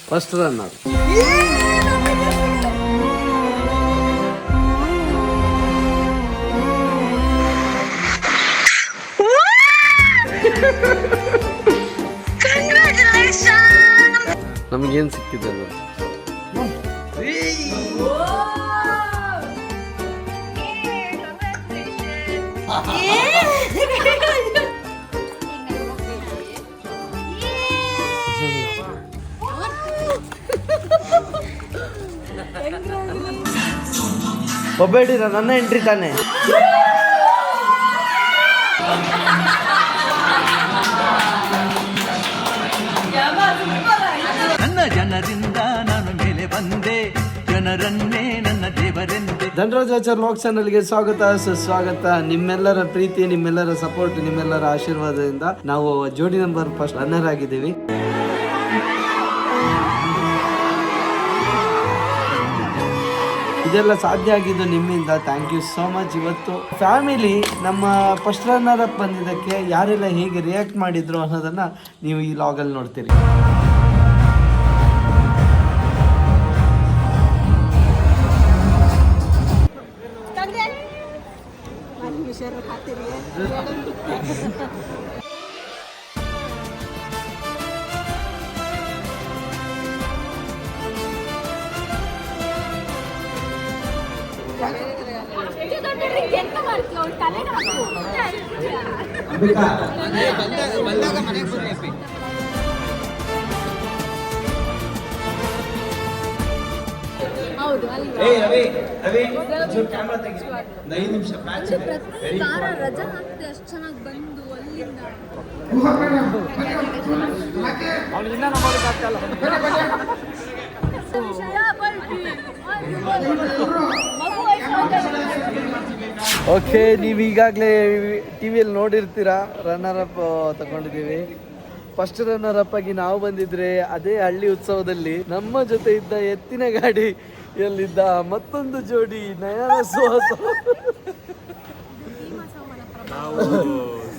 First runner. ನಮಗೇನು ಸಿಕ್ಕಿದೆ ನೋಡಿ. ಒಬ್ಬೇಡಿರ ನನ್ನ ಎಂಟ್ರಿ ತಾನೆ. ನನ್ನ ಜನರಿಂದ ನಾನು ಮೇಲೆ ಬಂದೆ, ಜನರನ್ನೇ ನನ್ನ ದೇವರೆಂದೆ. ಧನರಾಜಾಚಾರ್ ವ್ಲಾಗ್ ಚಾನಲ್ಗೆ ಸ್ವಾಗತ ಸುಸ್ವಾಗತ. ನಿಮ್ಮೆಲ್ಲರ ಪ್ರೀತಿ, ನಿಮ್ಮೆಲ್ಲರ ಸಪೋರ್ಟ್, ನಿಮ್ಮೆಲ್ಲರ ಆಶೀರ್ವಾದದಿಂದ ನಾವು ಜೋಡಿ ನಂಬರ್ ಫಸ್ಟ್ ರನ್ನರ್ ಆಗಿದ್ದೀವಿ. ಇದೆಲ್ಲ ಸಾಧ್ಯ ಆಗಿದ್ದು ನಿಮ್ಮಿಂದ. Thank you so much. ಇವತ್ತು ಫ್ಯಾಮಿಲಿ ನಮ್ಮ ಫಸ್ಟ್ ರನ್ನರ್ ಅಪ್ ಬಂದಿದ್ದಕ್ಕೆ ಯಾರೆಲ್ಲ ಹೇಗೆ ರಿಯಾಕ್ಟ್ ಮಾಡಿದ್ರು ಅನ್ನೋದನ್ನ ನೀವು ಈ ಲಾಗಲ್ಲಿ ನೋಡ್ತೀರಿ. ಓಕೆ, ನೀವು ಈಗಾಗಲೇ ಟಿವಿಯಲ್ಲಿ ನೋಡಿರ್ತೀರಾ, ರನ್ನರ್ ಅಪ್ ತಗೊಂಡಿದ್ದೀವಿ. ಫಸ್ಟ್ ರನ್ನರ್ ಅಪ್ ಆಗಿ ನಾವು ಬಂದಿದ್ರೆ ಅದೇ ಹಳ್ಳಿ ಉತ್ಸವದಲ್ಲಿ ನಮ್ಮ ಜೊತೆ ಇದ್ದ ಎತ್ತಿನ ಗಾಡಿ ಎಲ್ಲಿದ್ದ ಮತ್ತೊಂದು ಜೋಡಿ ನಯನ ಸುಹಾಸ.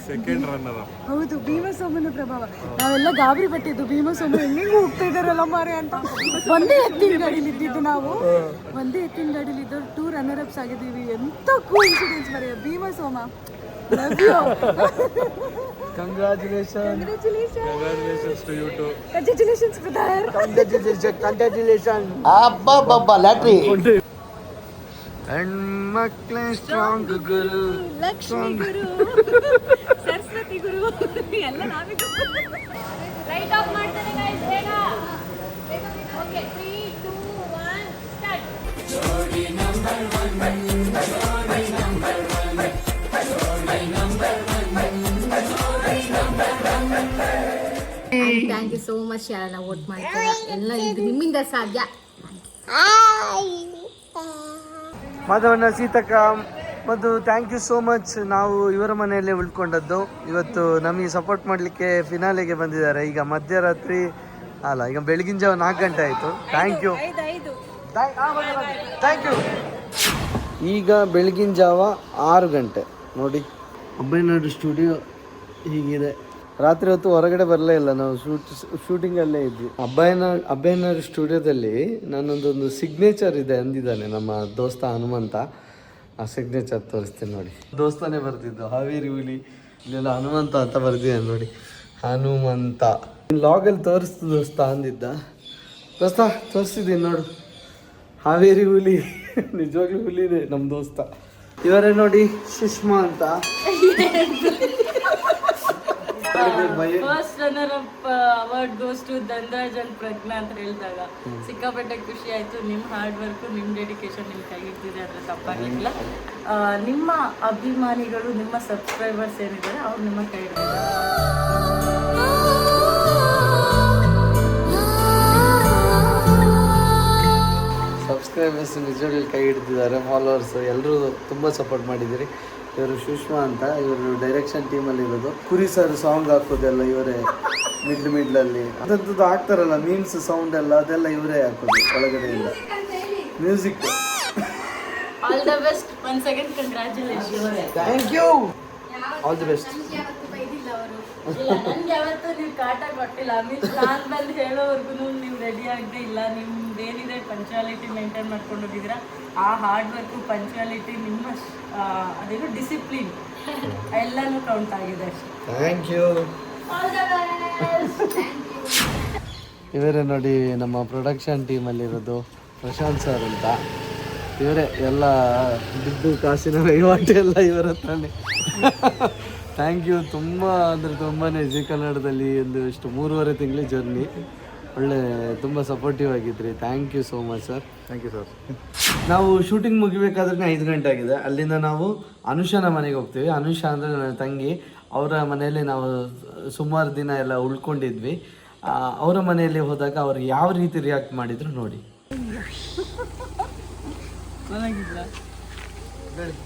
Second runner. ಹೌದು, ಭೀಮಸೋಮನ ಪ್ರಭಾವ. ನಾವೆಲ್ಲ ಗಾಬರಿ ಪಟ್ಟಿದ್ದು, ಭೀಮಸೋಮ ಹೆಂಗೆ ಹೋಗ್ತಾ ಇದಾರಲ್ಲ ಮಾರೆ ಅಂತ. ಒಂದೇ ಎತ್ತಿನ ಗಾಡಿಲಿ ಇದ್ದಿದ್ದು ನಾವು, ಒಂದೇ ಎತ್ತಿನ ಗಾಡಿಲಿ ಇದ್ದು 2 ರನ್ನರ್ ಅಪ್ಸ್ ಆಗಿದ್ದೀವಿ. ಎಂತ ಕೋಇನ್ಸಿಡೆನ್ಸ್ ಮರೆಯ. ಭೀಮಸೋಮ, congratulation. Congratulations to you too. Congratulations brother. Congratulation. ಅಬ್ಬಬ್ಬಬ್ಬ ಲ್ಯಾಟ್ರಿ. ಹೆಣ್ಮಕ್ಳೇ ಸ್ಟ್ರಾಂಗ್ ಗುರು, ಲಕ್ಷ್ಮಿ ಗುರು, ಸರಸ್ವತಿ ಗುರು, ಎಲ್ಲ ನಾವೇ. ರೈಟ್ ಆಫ್ ಮಾಡ್ತಾರೆ ಗೈಸ್, ಬೇಗ. Okay, 3 2 1 start. ಜೋಡಿ ನಂಬರ್ 1, ಜೋಡಿ ನಂಬರ್ 1, ಜೋಡಿ ನಂಬರ್ 1, ಜೋಡಿ number 1. Thank you so much ಯಾರನ್ನ ವೋಟ್ ಮಾಡ್ತೀರಾ. ಎಲ್ಲ ಇದು ನಿಮ್ಮಿಂದ ಸಾಧ್ಯ. ಮಾಧವಣ್ಣ, ಸೀತಕ್ಕ ಮತ್ತು ಥ್ಯಾಂಕ್ ಯು ಸೋ ಮಚ್. ನಾವು ಇವರ ಮನೆಯಲ್ಲೇ ಉಳ್ಕೊಂಡದ್ದು. ಇವತ್ತು ನಮಗೆ ಸಪೋರ್ಟ್ ಮಾಡಲಿಕ್ಕೆ ಫಿನಾಲೆಗೆ ಬಂದಿದ್ದಾರೆ. ಈಗ ಮಧ್ಯರಾತ್ರಿ ಅಲ್ಲ, ಈಗ ಬೆಳಗಿನ ಜಾವ 4 ಗಂಟೆ ಆಯಿತು. Thank you. ಈಗ ಬೆಳಗಿನ ಜಾವ 6 ಗಂಟೆ ನೋಡಿ. ಅಬ್ಬಯ್ಯನಾಡು ಸ್ಟುಡಿಯೋ ಹೀಗಿದೆ. ರಾತ್ರಿ ಹೊತ್ತು ಹೊರಗಡೆ ಬರಲೇ ಇಲ್ಲ, ನಾವು ಶೂಟಿಂಗಲ್ಲೇ ಇದ್ವಿ. ಅಬ್ಬಯ್ಯನಾಡು ಸ್ಟುಡಿಯೋದಲ್ಲಿ ನನ್ನೊಂದೊಂದು ಸಿಗ್ನೇಚರ್ ಇದೆ ಅಂದಿದ್ದಾನೆ ನಮ್ಮ ದೋಸ್ತ ಹನುಮಂತ. ಆ ಸಿಗ್ನೇಚರ್ ತೋರಿಸ್ತೀನಿ ನೋಡಿ. ದೋಸ್ತನೇ ಬರ್ತಿದ್ದು ಹಾವೇರಿ ಹುಲಿ, ಇಲ್ಲೆಲ್ಲ ಹನುಮಂತ ಅಂತ ಬರ್ದಿದ್ದಾನೆ ನೋಡಿ. ಹನುಮಂತ ಲಾಗಲ್ಲಿ ತೋರಿಸ್ತು ದೋಸ್ತ ಅಂದಿದ್ದ. ದೋಸ್ತ ತೋರಿಸ್ತಿದ್ದೀನಿ ನೋಡು, ಹಾವೇರಿ ಹುಲಿ. ನಿಜವಾಗ್ಲೂ ಹುಲಿನೇ ನಮ್ಮ ದೋಸ್ತ. ಇವರೇ ನೋಡಿ, ಸುಷ್ಮಾ ಅಂತ. First runner up award goes to Dhanraj and Prajna ಅಂತ ಹೇಳಿದಾಗ ಸಿಕ್ಕಾಪಟ್ಟೆ ಖುಷಿ ಆಯ್ತು. ನಿಮ್ಮ ಹಾರ್ಡ್ ವರ್ಕ್, ನಿಮ್ಮ ಡೆಡಿಕೇಶನ್ ನಿಮ್ಮ ಕೈ ಹಿಡ್ತಿದೆ, ಅದ್ರ ತಪ್ಪಾಗಿಲ್ಲ. ನಿಮ್ಮ ಅಭಿಮಾನಿಗಳು, ನಿಮ್ಮ ಸಬ್ಸ್ಕ್ರೈಬರ್ಸ್ ಏನಿದ್ದಾರೆ ಅವ್ರು ನಿಮ್ಮ ಕೈ ಹಿಡಿದಿದ್ದಾರೆ. ಸಬ್ಸ್ಕ್ರೈಬರ್ಸ್ ನಿಜವಾಗ್ಲೂ ಕೈ ಹಿಡ್ದಿದ್ದಾರೆ. ಫಾಲೋವರ್ಸ್ ಎಲ್ಲರೂ ತುಂಬ ಸಪೋರ್ಟ್ ಮಾಡಿದ್ದೀರಿ. ಇವರು ಸುಷ್ಮಾ ಅಂತ, ಇವರು ಡೈರೆಕ್ಷನ್ ಟೀಮಲ್ಲಿ ಇರೋದು. ಕುರಿ ಸರ್ ಸಾಂಗ್ ಹಾಕೋದೆಲ್ಲ ಇವರೇ, ಮಿಡ್ಲಲ್ಲಿ ಅದಂಥದ್ದು ಹಾಕ್ತಾರಲ್ಲ ಮೀಮ್ಸ್ ಸೌಂಡ್ ಎಲ್ಲ, ಅದೆಲ್ಲ ಇವರೇ ಹಾಕೋದು ಒಳಗಡೆಯಿಂದ. Music. All the best. Once again congratulation. Thank you. All the best. ಇಲ್ಲ, ನನ್ಗೆ ಯಾವತ್ತೂ ನೀವು ಕಾಟ ಕೊಟ್ಟಿಲ್ಲ. ಮೀನ್ಸ್ ನಾನು ಬಂದು ಹೇಳೋವರೆಗೂ ನೀವು ರೆಡಿ ಆಗದೆ ಇಲ್ಲ, ನಿಮ್ದೇನಿದೆ ಪಂಚುಯಾಲಿಟಿ ಮೇಂಟೈನ್ ಮಾಡ್ಕೊಂಡು ಹೋಗಿದ್ದೀರಾ. ಆ ಹಾರ್ಡ್ ವರ್ಕು, ಪಂಚುಯಾಲಿಟಿ, ನಿಮ್ಮ ಅದೇನು ಡಿಸಿಪ್ಲಿನ್ ಎಲ್ಲನೂ ಕೌಂಟ್ ಆಗಿದೆ ಅಷ್ಟೇ. Thank you. ಇವರೇ ನೋಡಿ ನಮ್ಮ ಪ್ರೊಡಕ್ಷನ್ ಟೀಮಲ್ಲಿರೋದು ಪ್ರಶಾಂತ್ ಸರ್ ಅಂತ. ಇವರೇ ಎಲ್ಲ ದುಡ್ಡು ಕಾಸಿನ ವಹಿವಾಟು ಎಲ್ಲ ಇವರ ಹತ್ರನೇ. Thank you. ತುಂಬ ಅಂದರೆ ತುಂಬಾ ಜಿ ಕನ್ನಡದಲ್ಲಿ ಒಂದು ಇಷ್ಟು 3.5 ತಿಂಗಳ ಜರ್ನಿ ಒಳ್ಳೆ ತುಂಬ ಸಪೋರ್ಟಿವ್ ಆಗಿದ್ರಿ. Thank you so much sir. Thank you sir. ನಾವು ಶೂಟಿಂಗ್ ಮುಗಿಬೇಕಾದ್ರೆ 5 ಗಂಟೆ ಆಗಿದೆ. ಅಲ್ಲಿಂದ ನಾವು ಅನುಷಾನ ಮನೆಗೆ ಹೋಗ್ತೀವಿ. ಅನುಷಾ ಅಂದರೆ ನನ್ನ ತಂಗಿ. ಅವರ ಮನೆಯಲ್ಲಿ ನಾವು ಸುಮಾರು ದಿನ ಎಲ್ಲ ಉಳ್ಕೊಂಡಿದ್ವಿ. ಅವರ ಮನೆಯಲ್ಲಿ ಹೋದಾಗ ಅವ್ರು ಯಾವ ರೀತಿ ರಿಯಾಕ್ಟ್ ಮಾಡಿದ್ರು ನೋಡಿ.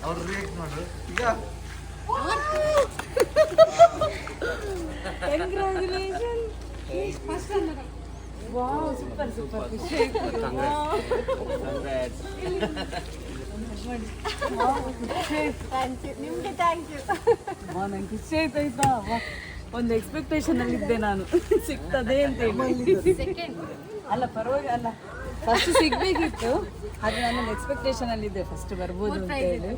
ಅವ್ರು ರಿಯಾಕ್ಟ್ ಮಾಡು ಈಗ. ಖುಷಿ ಆಯ್ತಾಯ್ತಾ. ಒಂದು ಎಕ್ಸ್ಪೆಕ್ಟೇಷನ್ ಅಲ್ಲಿ ಇದ್ದೆ ನಾನು, ಸಿಗ್ತದೆ ಅಂತ ಹೇಳಿ. ಅಲ್ಲ ಪರವಾಗಿಲ್ಲ, ಅಲ್ಲ ಫಸ್ಟ್ ಸಿಗ್ಬೇಕಿತ್ತು, ಹಾಗೆ ನಾನೊಂದು ಎಕ್ಸ್ಪೆಕ್ಟೇಷನ್ ಅಲ್ಲಿ ಇದ್ದೆ ಫಸ್ಟ್ ಬರ್ಬೋದು ಅಂತ ಹೇಳಿ.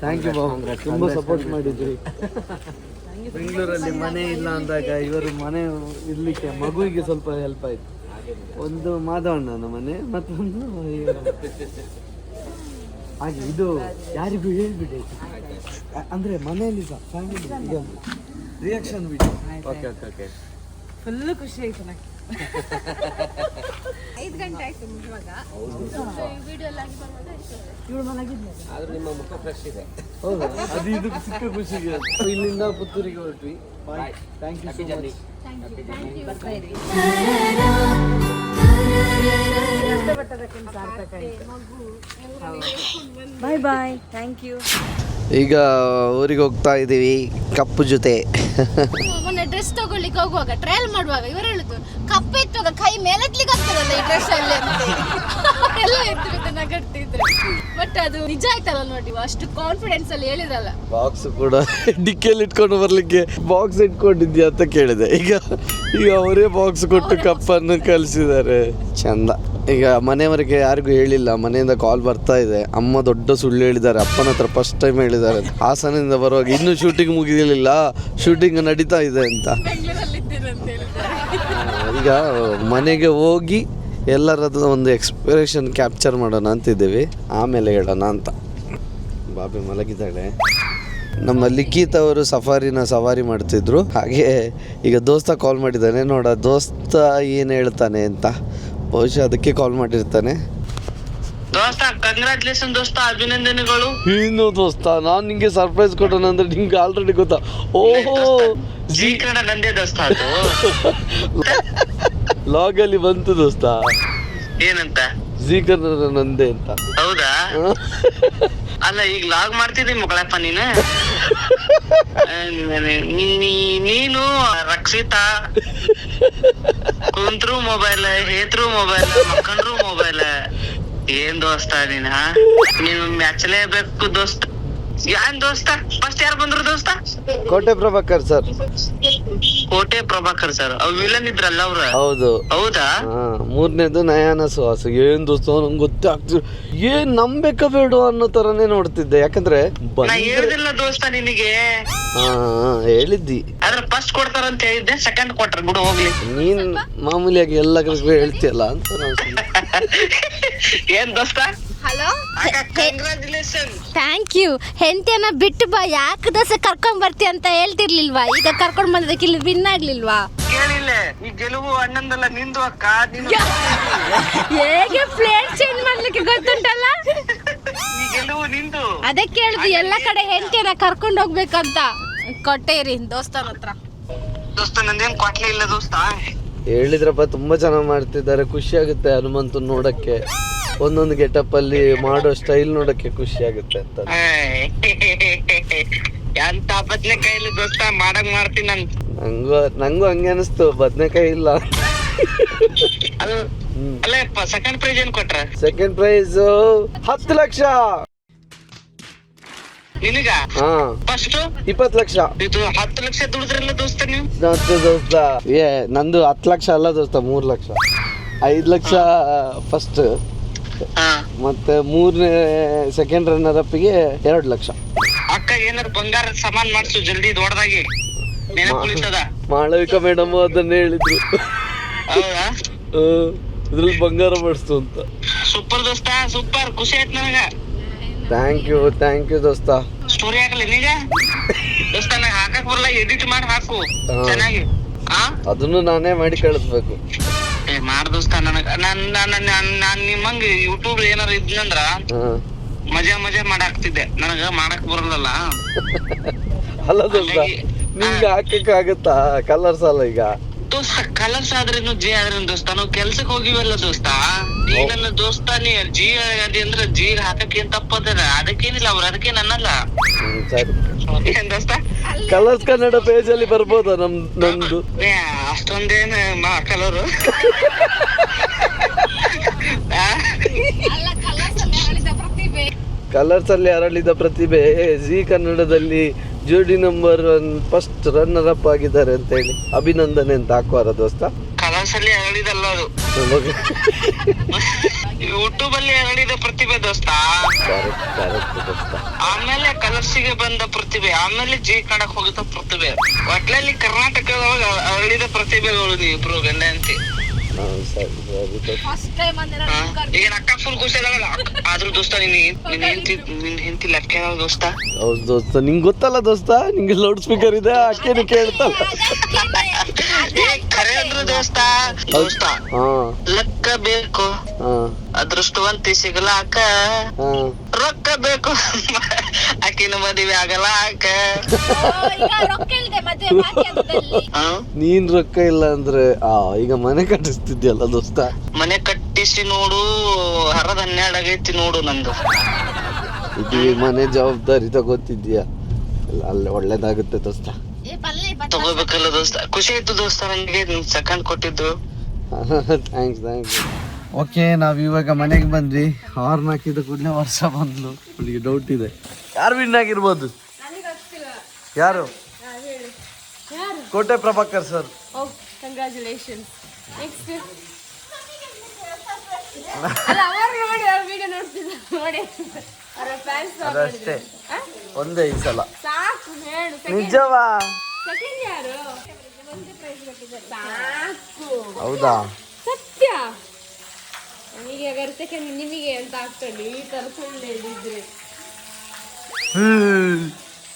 ಥ್ಯಾಂಕ್ ಯು ಬಾಬು, ತುಂಬ ಸಪೋರ್ಟ್ ಮಾಡಿದ್ರಿ. ಬೆಂಗಳೂರಲ್ಲಿ ಮನೆ ಇಲ್ಲ ಅಂದಾಗ ಇವರು ಮನೆ ಇರ್ಲಿಕ್ಕೆ ಮಗುವಿಗೆ ಸ್ವಲ್ಪ ಹೆಲ್ಪ್ ಆಯ್ತು. ಒಂದು ಮಾಧವಣ್ಣನ ಮನೆ, ಮತ್ತೊಂದು ಹಾಗೆ ಇದು ಯಾರಿಗೂ ಹೇಳ್ಬಿಡಿ ಅಂದರೆ ಮನೆಯಲ್ಲಿ ಸಹ ಫ್ಯಾಮಿಲಿ ಈಗ reaction video. Okay okay okay. Full ಖುಷಿ ಆಯ್ತು ನನಗೆ. 5 ಗಂಟೆ ಆಯ್ತು ಇವಾಗ ವಿಡಿಯೋ ಎಲ್ಲ ಆಗಿ ಹೌದಾ, ಅದು ಇದು ಚಿಕ್ಕ ಖುಷಿಗೆ. ಇಲ್ಲಿಂದ ಪುತ್ತೂರಿಗೆ ಹೊರಟ್ವಿ. Bye. Thank you so much. Bye bye. Thank you. ಈಗ ಊರಿಗೆ ಹೋಗ್ತಾ ಇದ್ದೀವಿ ಕಪ್ಪು ಜೊತೆ. ಮೊನ್ನೆ ಡ್ರೆಸ್ ತಗೊಳ್ಳಿಕ್ಕೆ ಹೋಗುವಾಗ ಟ್ರಯಲ್ ಮಾಡುವಾಗ ಇವರು ಹೇಳಿದ್ರು ಕಪ್ಪು ಎತ್ತುವಾಗ ಕೈ ಮೇಲೆತ್ಲಿಕ್ಕೆ ಆಗ್ತದಲ್ಲ ಈ ಡ್ರೆಸ್ ಅಲ್ಲಿ ಅಂತ ಎಲ್ಲ ಎತ್ತು ನಗಡ್ತಿದ್ರು. ಬಟ್ ಅದು ನಿಜ ಆಯ್ತಲ್ಲ ನೋಡಿ, ಅಷ್ಟು ಕಾನ್ಫಿಡೆನ್ಸ್ ಅಲ್ಲಿ ಹೇಳಿದ್ರಲ್ಲ. ಬಾಕ್ಸ್ ಕೂಡ ಡಿಕ್ಕಿಯಲ್ಲಿ ಇಟ್ಕೊಂಡು ಬರ್ಲಿಕ್ಕೆ ಬಾಕ್ಸ್ ಇಟ್ಕೊಂಡಿದ್ಯಾ ಅಂತ ಕೇಳಿದೆ. ಈಗ ಅವರೇ ಬಾಕ್ಸ್ ಕೊಟ್ಟು ಕಪ್ಪನ್ನು ಕಲಿಸಿದ್ದಾರೆ. ಚಂದ. ಈಗ ಮನೆಯವರಿಗೆ ಯಾರಿಗೂ ಹೇಳಿಲ್ಲ, ಮನೆಯಿಂದ ಕಾಲ್ ಬರ್ತಾ ಇದೆ. ಅಮ್ಮ ದೊಡ್ಡ ಸುಳ್ಳು ಹೇಳಿದ್ದಾರೆ, ಅಪ್ಪನ ಹತ್ರ ಫಸ್ಟ್ ಟೈಮ್ ಹೇಳಿದ್ದಾರೆ. ಹಾಸನದಿಂದ ಬರುವಾಗ ಇನ್ನೂ ಶೂಟಿಂಗ್ ಮುಗಿದಿರಲಿಲ್ಲ, ಶೂಟಿಂಗ್ ನಡೀತಾ ಇದೆ ಅಂತ. ಈಗ ಮನೆಗೆ ಹೋಗಿ ಎಲ್ಲರದ್ದು ಒಂದು ಎಕ್ಸ್ಪ್ರೆಷನ್ ಕ್ಯಾಪ್ಚರ್ ಮಾಡೋಣ ಅಂತಿದ್ದೀವಿ, ಆಮೇಲೆ ಹೇಳೋಣ ಅಂತ. ಬಾಬಿ ಮಲಗಿದ್ದಾಳೆ. ನಮ್ಮ ಲಿಖಿತ್ ಅವರು ಸವಾರಿ ಮಾಡ್ತಿದ್ರು. ಹಾಗೆ ಈಗ ದೋಸ್ತ ಕಾಲ್ ಮಾಡಿದ್ದಾನೆ, ನೋಡ ದೋಸ್ತ ಏನು ಹೇಳ್ತಾನೆ ಅಂತ. ಬಹುಶಃ ಅದಕ್ಕೆ ಕಾಲ್ ಮಾಡಿರ್ತಾನೆ. ದೋಸ್ತ ಕಂಗ್ರಾಚುಲೇಷನ್ ದೋಸ್ತ, ಅಭಿನಂದನೆಗಳು. ಏನು ದೋಸ್ತ, ನಾನು ನಿಂಗೆ ಸರ್ಪ್ರೈಸ್ ಕೊಡೋಣ ಅಂದ್ರೆ ನಿಂಗೆ ಆಲ್ರೆಡಿ ಗೊತ್ತಾ? ಓಹೋ, ಜೀ ಕನ್ನಡ ನಂದೇ ದೋಸ್ತ. ಅದು ಲಾಗಲ್ಲಿ ಬಂತು ದೋಸ್ತ, ಏನಂತ? ಜೀ ಕನ್ನಡ ನಂದೇ ಅಂತ. ಹೌದಾ? ಅಲ್ಲ ಈಗ ಲಾಗ್ ಮಾಡ್ತಿದ್ದಿ ಮಕ್ಕಳಪ್ಪ ನೀನು. ನೀನು ರಕ್ಷಿತಾ ಕುಂತ್ರು ಮೊಬೈಲ್, ಹೇತ್ರು ಮೊಬೈಲ್, ಮಕ್ಕಂಡ್ರು ಮೊಬೈಲ್. ಏನ್ ದೋಸ್ತ ನೀನು ಮೆಚ್ಚಲೇಬೇಕು ದೋಸ್ತ. ಯಾನ್ ದೋಸ್ತ? ಫಸ್ಟ್ ಯಾರು ಬಂದ್ರು ದೋಸ್ತ? ಕೋಟೆ ಪ್ರಭಾಕರ್ ಸರ್. ಕೋಟೆ ಪ್ರಭಾಕರ್ ಸರ್, ಅವ್ರು ವಿಲನ್ ಇದ್ರಲ್ಲ ಅವ್ರ? ಹೌದು. ಹೌದಾ? ಮೂರನೇದು ನಯನ ಸುಹಾಸ್. ಏನ್ ದೋಸ್ತ ನಂಗೆ ಗೊತ್ತೇ ಆಗ್ತಿದ್ರು, ಏನ್ ನಂಬೇಕಾ ಬೇಡ ಅನ್ನೋ ತರನೇ ನೋಡ್ತಿದ್ದೆ. ಯಾಕಂದ್ರೆ ನಾ ಹೇಳ್ದಿಲ್ಲ ದೋಸ್ತ ನಿನಗೆ. ಹೇಳಿದ್ದಿ. ಆದ್ರೆ ಫಸ್ಟ್ ಕೊಡ್ತಾರಂತ ಹೇಳಿದ್ದೆ, ಸೆಕೆಂಡ್ ಕೊಟ್ರ ಬಿಡು ಹೋಗ್ಲಿ. ನೀನ್ ಮಾಮೂಲಿಯಾಗಿ ಎಲ್ಲ ಹೇಳ್ತೀಯಲ್ಲ ಅಂತ ನಾವು. ಏನ್ ದೋಸ್ತ? Hello, congratulation. Thank you. ಹೆಂಡತಿಯನ್ನ ಬಿಟ್ಟು ಬಾ, ಯಾಕೆ ದೋಸೆ ಕರ್ಕೊಂಡ್ ಬರ್ತಿ ಅಂತ ಹೇಳ್ತಿರ್ಲಿಲ್ವಾ? ಈಗ ಕರ್ಕೊಂಡ್ ಬಂದಕ್ಕೆ ಇಲ್ಲಿ ವಿನ್ ಆಗ್ಲಿಲ್ವಾ? ಕೇಳಿಲ್ಲ, ಈ ಗೆಲುವು ಅಣ್ಣಂದಲ್ಲ ನಿಂದು ಅಕ್ಕ. ಹೇಗೆ ಪ್ಲೇಟ್ ಚೇಂಜ್ ಮಾಡ್ಲಿಕ್ಕೆ ಗೊತ್ತುಂಟಲ್ಲ? ಈ ಗೆಲುವು ನಿಂದು. ಅದಕ್ಕೆ ಹೇಳುದು ಎಲ್ಲ ಕಡೆ ಹೆಂಡತಿಯನ್ನ ಕರ್ಕೊಂಡ್ ಹೋಗ್ಬೇಕಂತ. ಕೊಟ್ಟೇರಿ ದೋಸ್ತನ ಹತ್ರ. ದೋಸ್ತ ನಂದೇನ್ ಕೊಟ್ಲೇ ಇಲ್ಲ ದೋಸ್ತ. ಹೇಳಿದ್ರಪ್ಪ, ತುಂಬಾ ಚೆನ್ನಾಗಿ ಮಾಡ್ತಿದ್ದಾರೆ. ಖುಷಿ ಆಗುತ್ತೆ ಹನುಮಂತು ನೋಡಕ್ಕೆ. ಒಂದೊಂದು ಗೆಟಪ್ ಅಲ್ಲಿ ಮಾಡೋ ಸ್ಟೈಲ್ ನೋಡಕ್ಕೆ ಖುಷಿ ಆಗುತ್ತೆ ಅಂತ. ಎಂತ ಬದ್ನೆಕಾಯಿ ಇಲ್ಲ ದೋಸ್ತ, ಮಾಡಂಗ್ ಮಾಡ್ತೀನಿ ನಾನು. ನಂಗೂ ಹಂಗೆ ಅನಿಸ್ತು, ಬದ್ನೆಕಾಯಿ ಇಲ್ಲ. ಅಲ್ಲ ಸೆಕೆಂಡ್ ಪ್ರೈಸ್ ಏನ್ ಕೊಟ್ರ? Second prize 10 lakh. ನಿನಗ ಹಾ ಫಸ್ಟ್ 20 ಲಕ್ಷ. ಇದು 10 ಲಕ್ಷ ದುಡಿದ್ರಲ್ಲ ದೋಸ್ತ ನೀವು. ದೋಸ್ತ ನಂದು 10 ಲಕ್ಷ ಅಲ್ಲ ದೋಸ್ತ, 3 ಲಕ್ಷ. 5 ಲಕ್ಷ ಫಸ್ಟ್, ಹಾ ಮತ್ತೆ 3ನೇ ಸೆಕೆಂಡ್ ರನ್ನರ್ ಅಪ್ಪಿಗೆ 2 ಲಕ್ಷ. ಅಕ್ಕ ಏನಾರ ಬಂಗಾರ ಸಾಮಾನ್ ಮಾಡ್ಸು ಜಲ್ದಿ ದೊಡ್ಡದಾಗಿ, ನೆನಪು ಉಳಿತದ. ಮಾಳವಿಕಾ ಮೇಡಮ್ ಅದನ್ನ ಹೇಳಿದ್ರು, ಹೌದಾ? ಇದ್ರಲ್ಲಿ ಬಂಗಾರ ಮಾಡಿಸ್ತು ಅಂತ. ಸೂಪರ್ ದೋಸ್ತ, ಸೂಪರ್, ಖುಷಿ ಆಯ್ತು ನನಗ. ಥ್ಯಾಂಕ್ ಯು ದೋಸ್ತ. ಸ್ಟೋರಿ ಹಾಕಲಿ ನೀಗ ದೋಸ್ತ, ನಂಗೆ ಹಾಕಕ್ ಬರಲ್ಲ, ಎಡಿಟ್ ಮಾಡಿ ಹಾಕು ಚೆನ್ನಾಗಿ. ಅದನ್ನು ನಾನೇ ಮಾಡಿ ಕಳಿಸ್ಬೇಕು. ಮಾಡ್ ದೋಸ್ತ, ನನಗ ನಾನ್ ನಿಮ್ಮಂಗ ಯೂಟ್ಯೂಬ್ ಏನಾರ ಇದ್ನಂದ್ರ ಮಜಾ ಮಾಡಾಕ್ತಿದ್ದೆ, ನನಗ ಮಾಡಕ್ ಬರಲ್ಲ. ಅಲ್ಲ ದೋಸ್ತ, ನಿಮ್ಗೆ ಹಾಕಕ್ ಆಗತ್ತಾ? ಕಲರ್ಸ್ ಅಲ್ಲ ಈಗ ದೋಸ್ತ, ಕಲರ್ಸ್ ಆದ್ರೇನು ಜಿ ಆದ್ರೇನು ದೋಸ್ತ, ನಾವು ಕೆಲ್ಸಕ್ ಹೋಗಿವಲ್ಲ ದೋಸ್ತ. ಈಗ ನನ್ನ ದೋಸ್ತ ನೀ ಜಿ ಅದಿ ಅಂದ್ರೆ ಜಿ ಹಾಕಕ್ ಏನ್ ತಪ್ಪದ? ಅದಕ್ಕೇನಿಲ್ಲ, ಅವ್ರು ಅದಕ್ಕೇನ್ ಅನ್ನಲ್ಲ. ಸರಿ. ಏನ್ ದೋಸ್ತ, ಕಲರ್ಸ್ ಕನ್ನಡ ಪೇಜ್ ಅಲ್ಲಿ ಬರ್ಬೋದಾ ನಂದು? ಅಷ್ಟೊಂದೇನ್ ಕಲರು ಕಲರ್ಸ್ ಅಲ್ಲಿ ಅರಳಿದ ಪ್ರತಿಭೆ ಜಿ ಕನ್ನಡದಲ್ಲಿ ಜೋಡಿ ನಂಬರ್ 1 ಫಸ್ಟ್ ರನ್ನರ್ ಅಪ್ ಆಗಿದ್ದಾರೆ ಅಂತ ಹೇಳಿ ಅಭಿನಂದನೆ ಅಂತ ಹಾಕುವಾರ ದೋಸ್ತ? ಕಲರ್ಸ್ ಅಲ್ಲಿ ಅರಳಿದಲ್ಲ ಅದು, ಯೂಟ್ಯೂಬ್ ಅಲ್ಲಿ ಅರಳಿದ ಪ್ರತಿಭೆ ದೋಸ್ತ. ಆಮೇಲೆ ಕಲರ್ಸಿಗೆ ಬಂದ ಪ್ರತಿಭೆ, ಆಮೇಲೆ ಜಿ ಕನ್ನಡಕ್ ಹೋಗಿದ್ದ ಪ್ರತಿಭೆ. ಒಟ್ಲಲ್ಲಿ ಕರ್ನಾಟಕದೊಳಗ ಅರಳಿದ ಪ್ರತಿಭೆಗಳು ನೀವು ಇಬ್ರು ಗಂಡ ಅಂತಿ. ಈಗ ಅಕ್ಕ ಫುಲ್ ಖುಷಿ ಅದಾಗಲ್ಲ. ಆದ್ರೂ ದೋಸ್ತ ನಿನ್ ಹೆಂಡತಿ ಲೆಕ್ಕ ದೋಸ್ತ. ಹೌದು ದೋಸ್ತ, ನಿಂಗೆ ಗೊತ್ತಲ್ಲ ದೋಸ್ತ, ನಿಂಗೆ ಲೌಡ್ ಸ್ಪೀಕರ್ ಇದೆ, ಅಕ್ಕೇನು ಕೇಳ್ತಲ್ಲ. ಖರೆ ಅಂದ್ರು ದೋಸ್ತ, ಲೆಕ್ಕ ಬೇಕು ಅದೃಷ್ಟವಂತಿ ಸಿಗಲಾಕ, ರೊಕ್ಕ ಬೇಕು ಆಕಿನ ಮದುವೆ ಆಗಲ್ಲ ಆಕ. ನೀನ್ ರೊಕ್ಕ ಇಲ್ಲ ಅಂದ್ರೆ ಈಗ ಮನೆ ಕಟ್ಟಿಸ್ತಿದ್ಯಲ್ಲ ದೋಸ್ತ. ಮನೆ ಕಟ್ಟಿಸಿ ನೋಡು, ಹರದ 12 ಆಗೈತಿ ನೋಡು ನಂದು. ಇದು ಮನೆ ಜವಾಬ್ದಾರಿ ತಗೋತಿದ್ಯಾ, ಅಲ್ಲೇ ಒಳ್ಳೇದಾಗುತ್ತೆ ದೋಸ್ತ. ತಗೋಬೇಕಲ್ಲ ದೋಸ್ತ, ಖುಷಿ ಆಯ್ತು ದೋಸ್ತ ನನಗೆ ಸೆಕೆಂಡ್ ಕೊಟ್ಟಿದ್ದು. ಥ್ಯಾಂಕ್ಸ್. ಓಕೆ, ನಾವ್ ಇವಾಗ ಮನೆಗೆ ಬಂದ್ವಿ. ಹಾರ್ನ್ ಹಾಕಿದ ಕೂಡಲೇ ವರ್ಷ ಬಂದ್ಲು. ಅವಳಿಗೆ ಡೌಟ್ ಇದೆ, ಯಾರು ವಿನ್ ಆಗಿರ್ಬೋದು? ಯಾರು? ಕೋಟೆ ಪ್ರಭಾಕರ್ ಸರ್. ಕಂಗ್ರಾಚುಲೇಷನ್. ನೆಕ್ಸ್ಟ್ ಅದಷ್ಟೇ, ಒಂದೇ ಈ ಸಲ. ಸಾಕು ಹೇಳು. ನಿಜವಾ? ಸೆಕೆಂಡ್ ಯಾರು? ಸಾಕು. ಹೌದಾ? ಸತ್ಯ. ನನಗೆ ಅಗರ್ ಸೆಕೆಂಡ್ ನಿಮಗೆ ಅಂತ ಆಗ್ತದೆ ಈ ತರ ಸುಳ್ಳು ಹೇಳಿದ್ರೆ.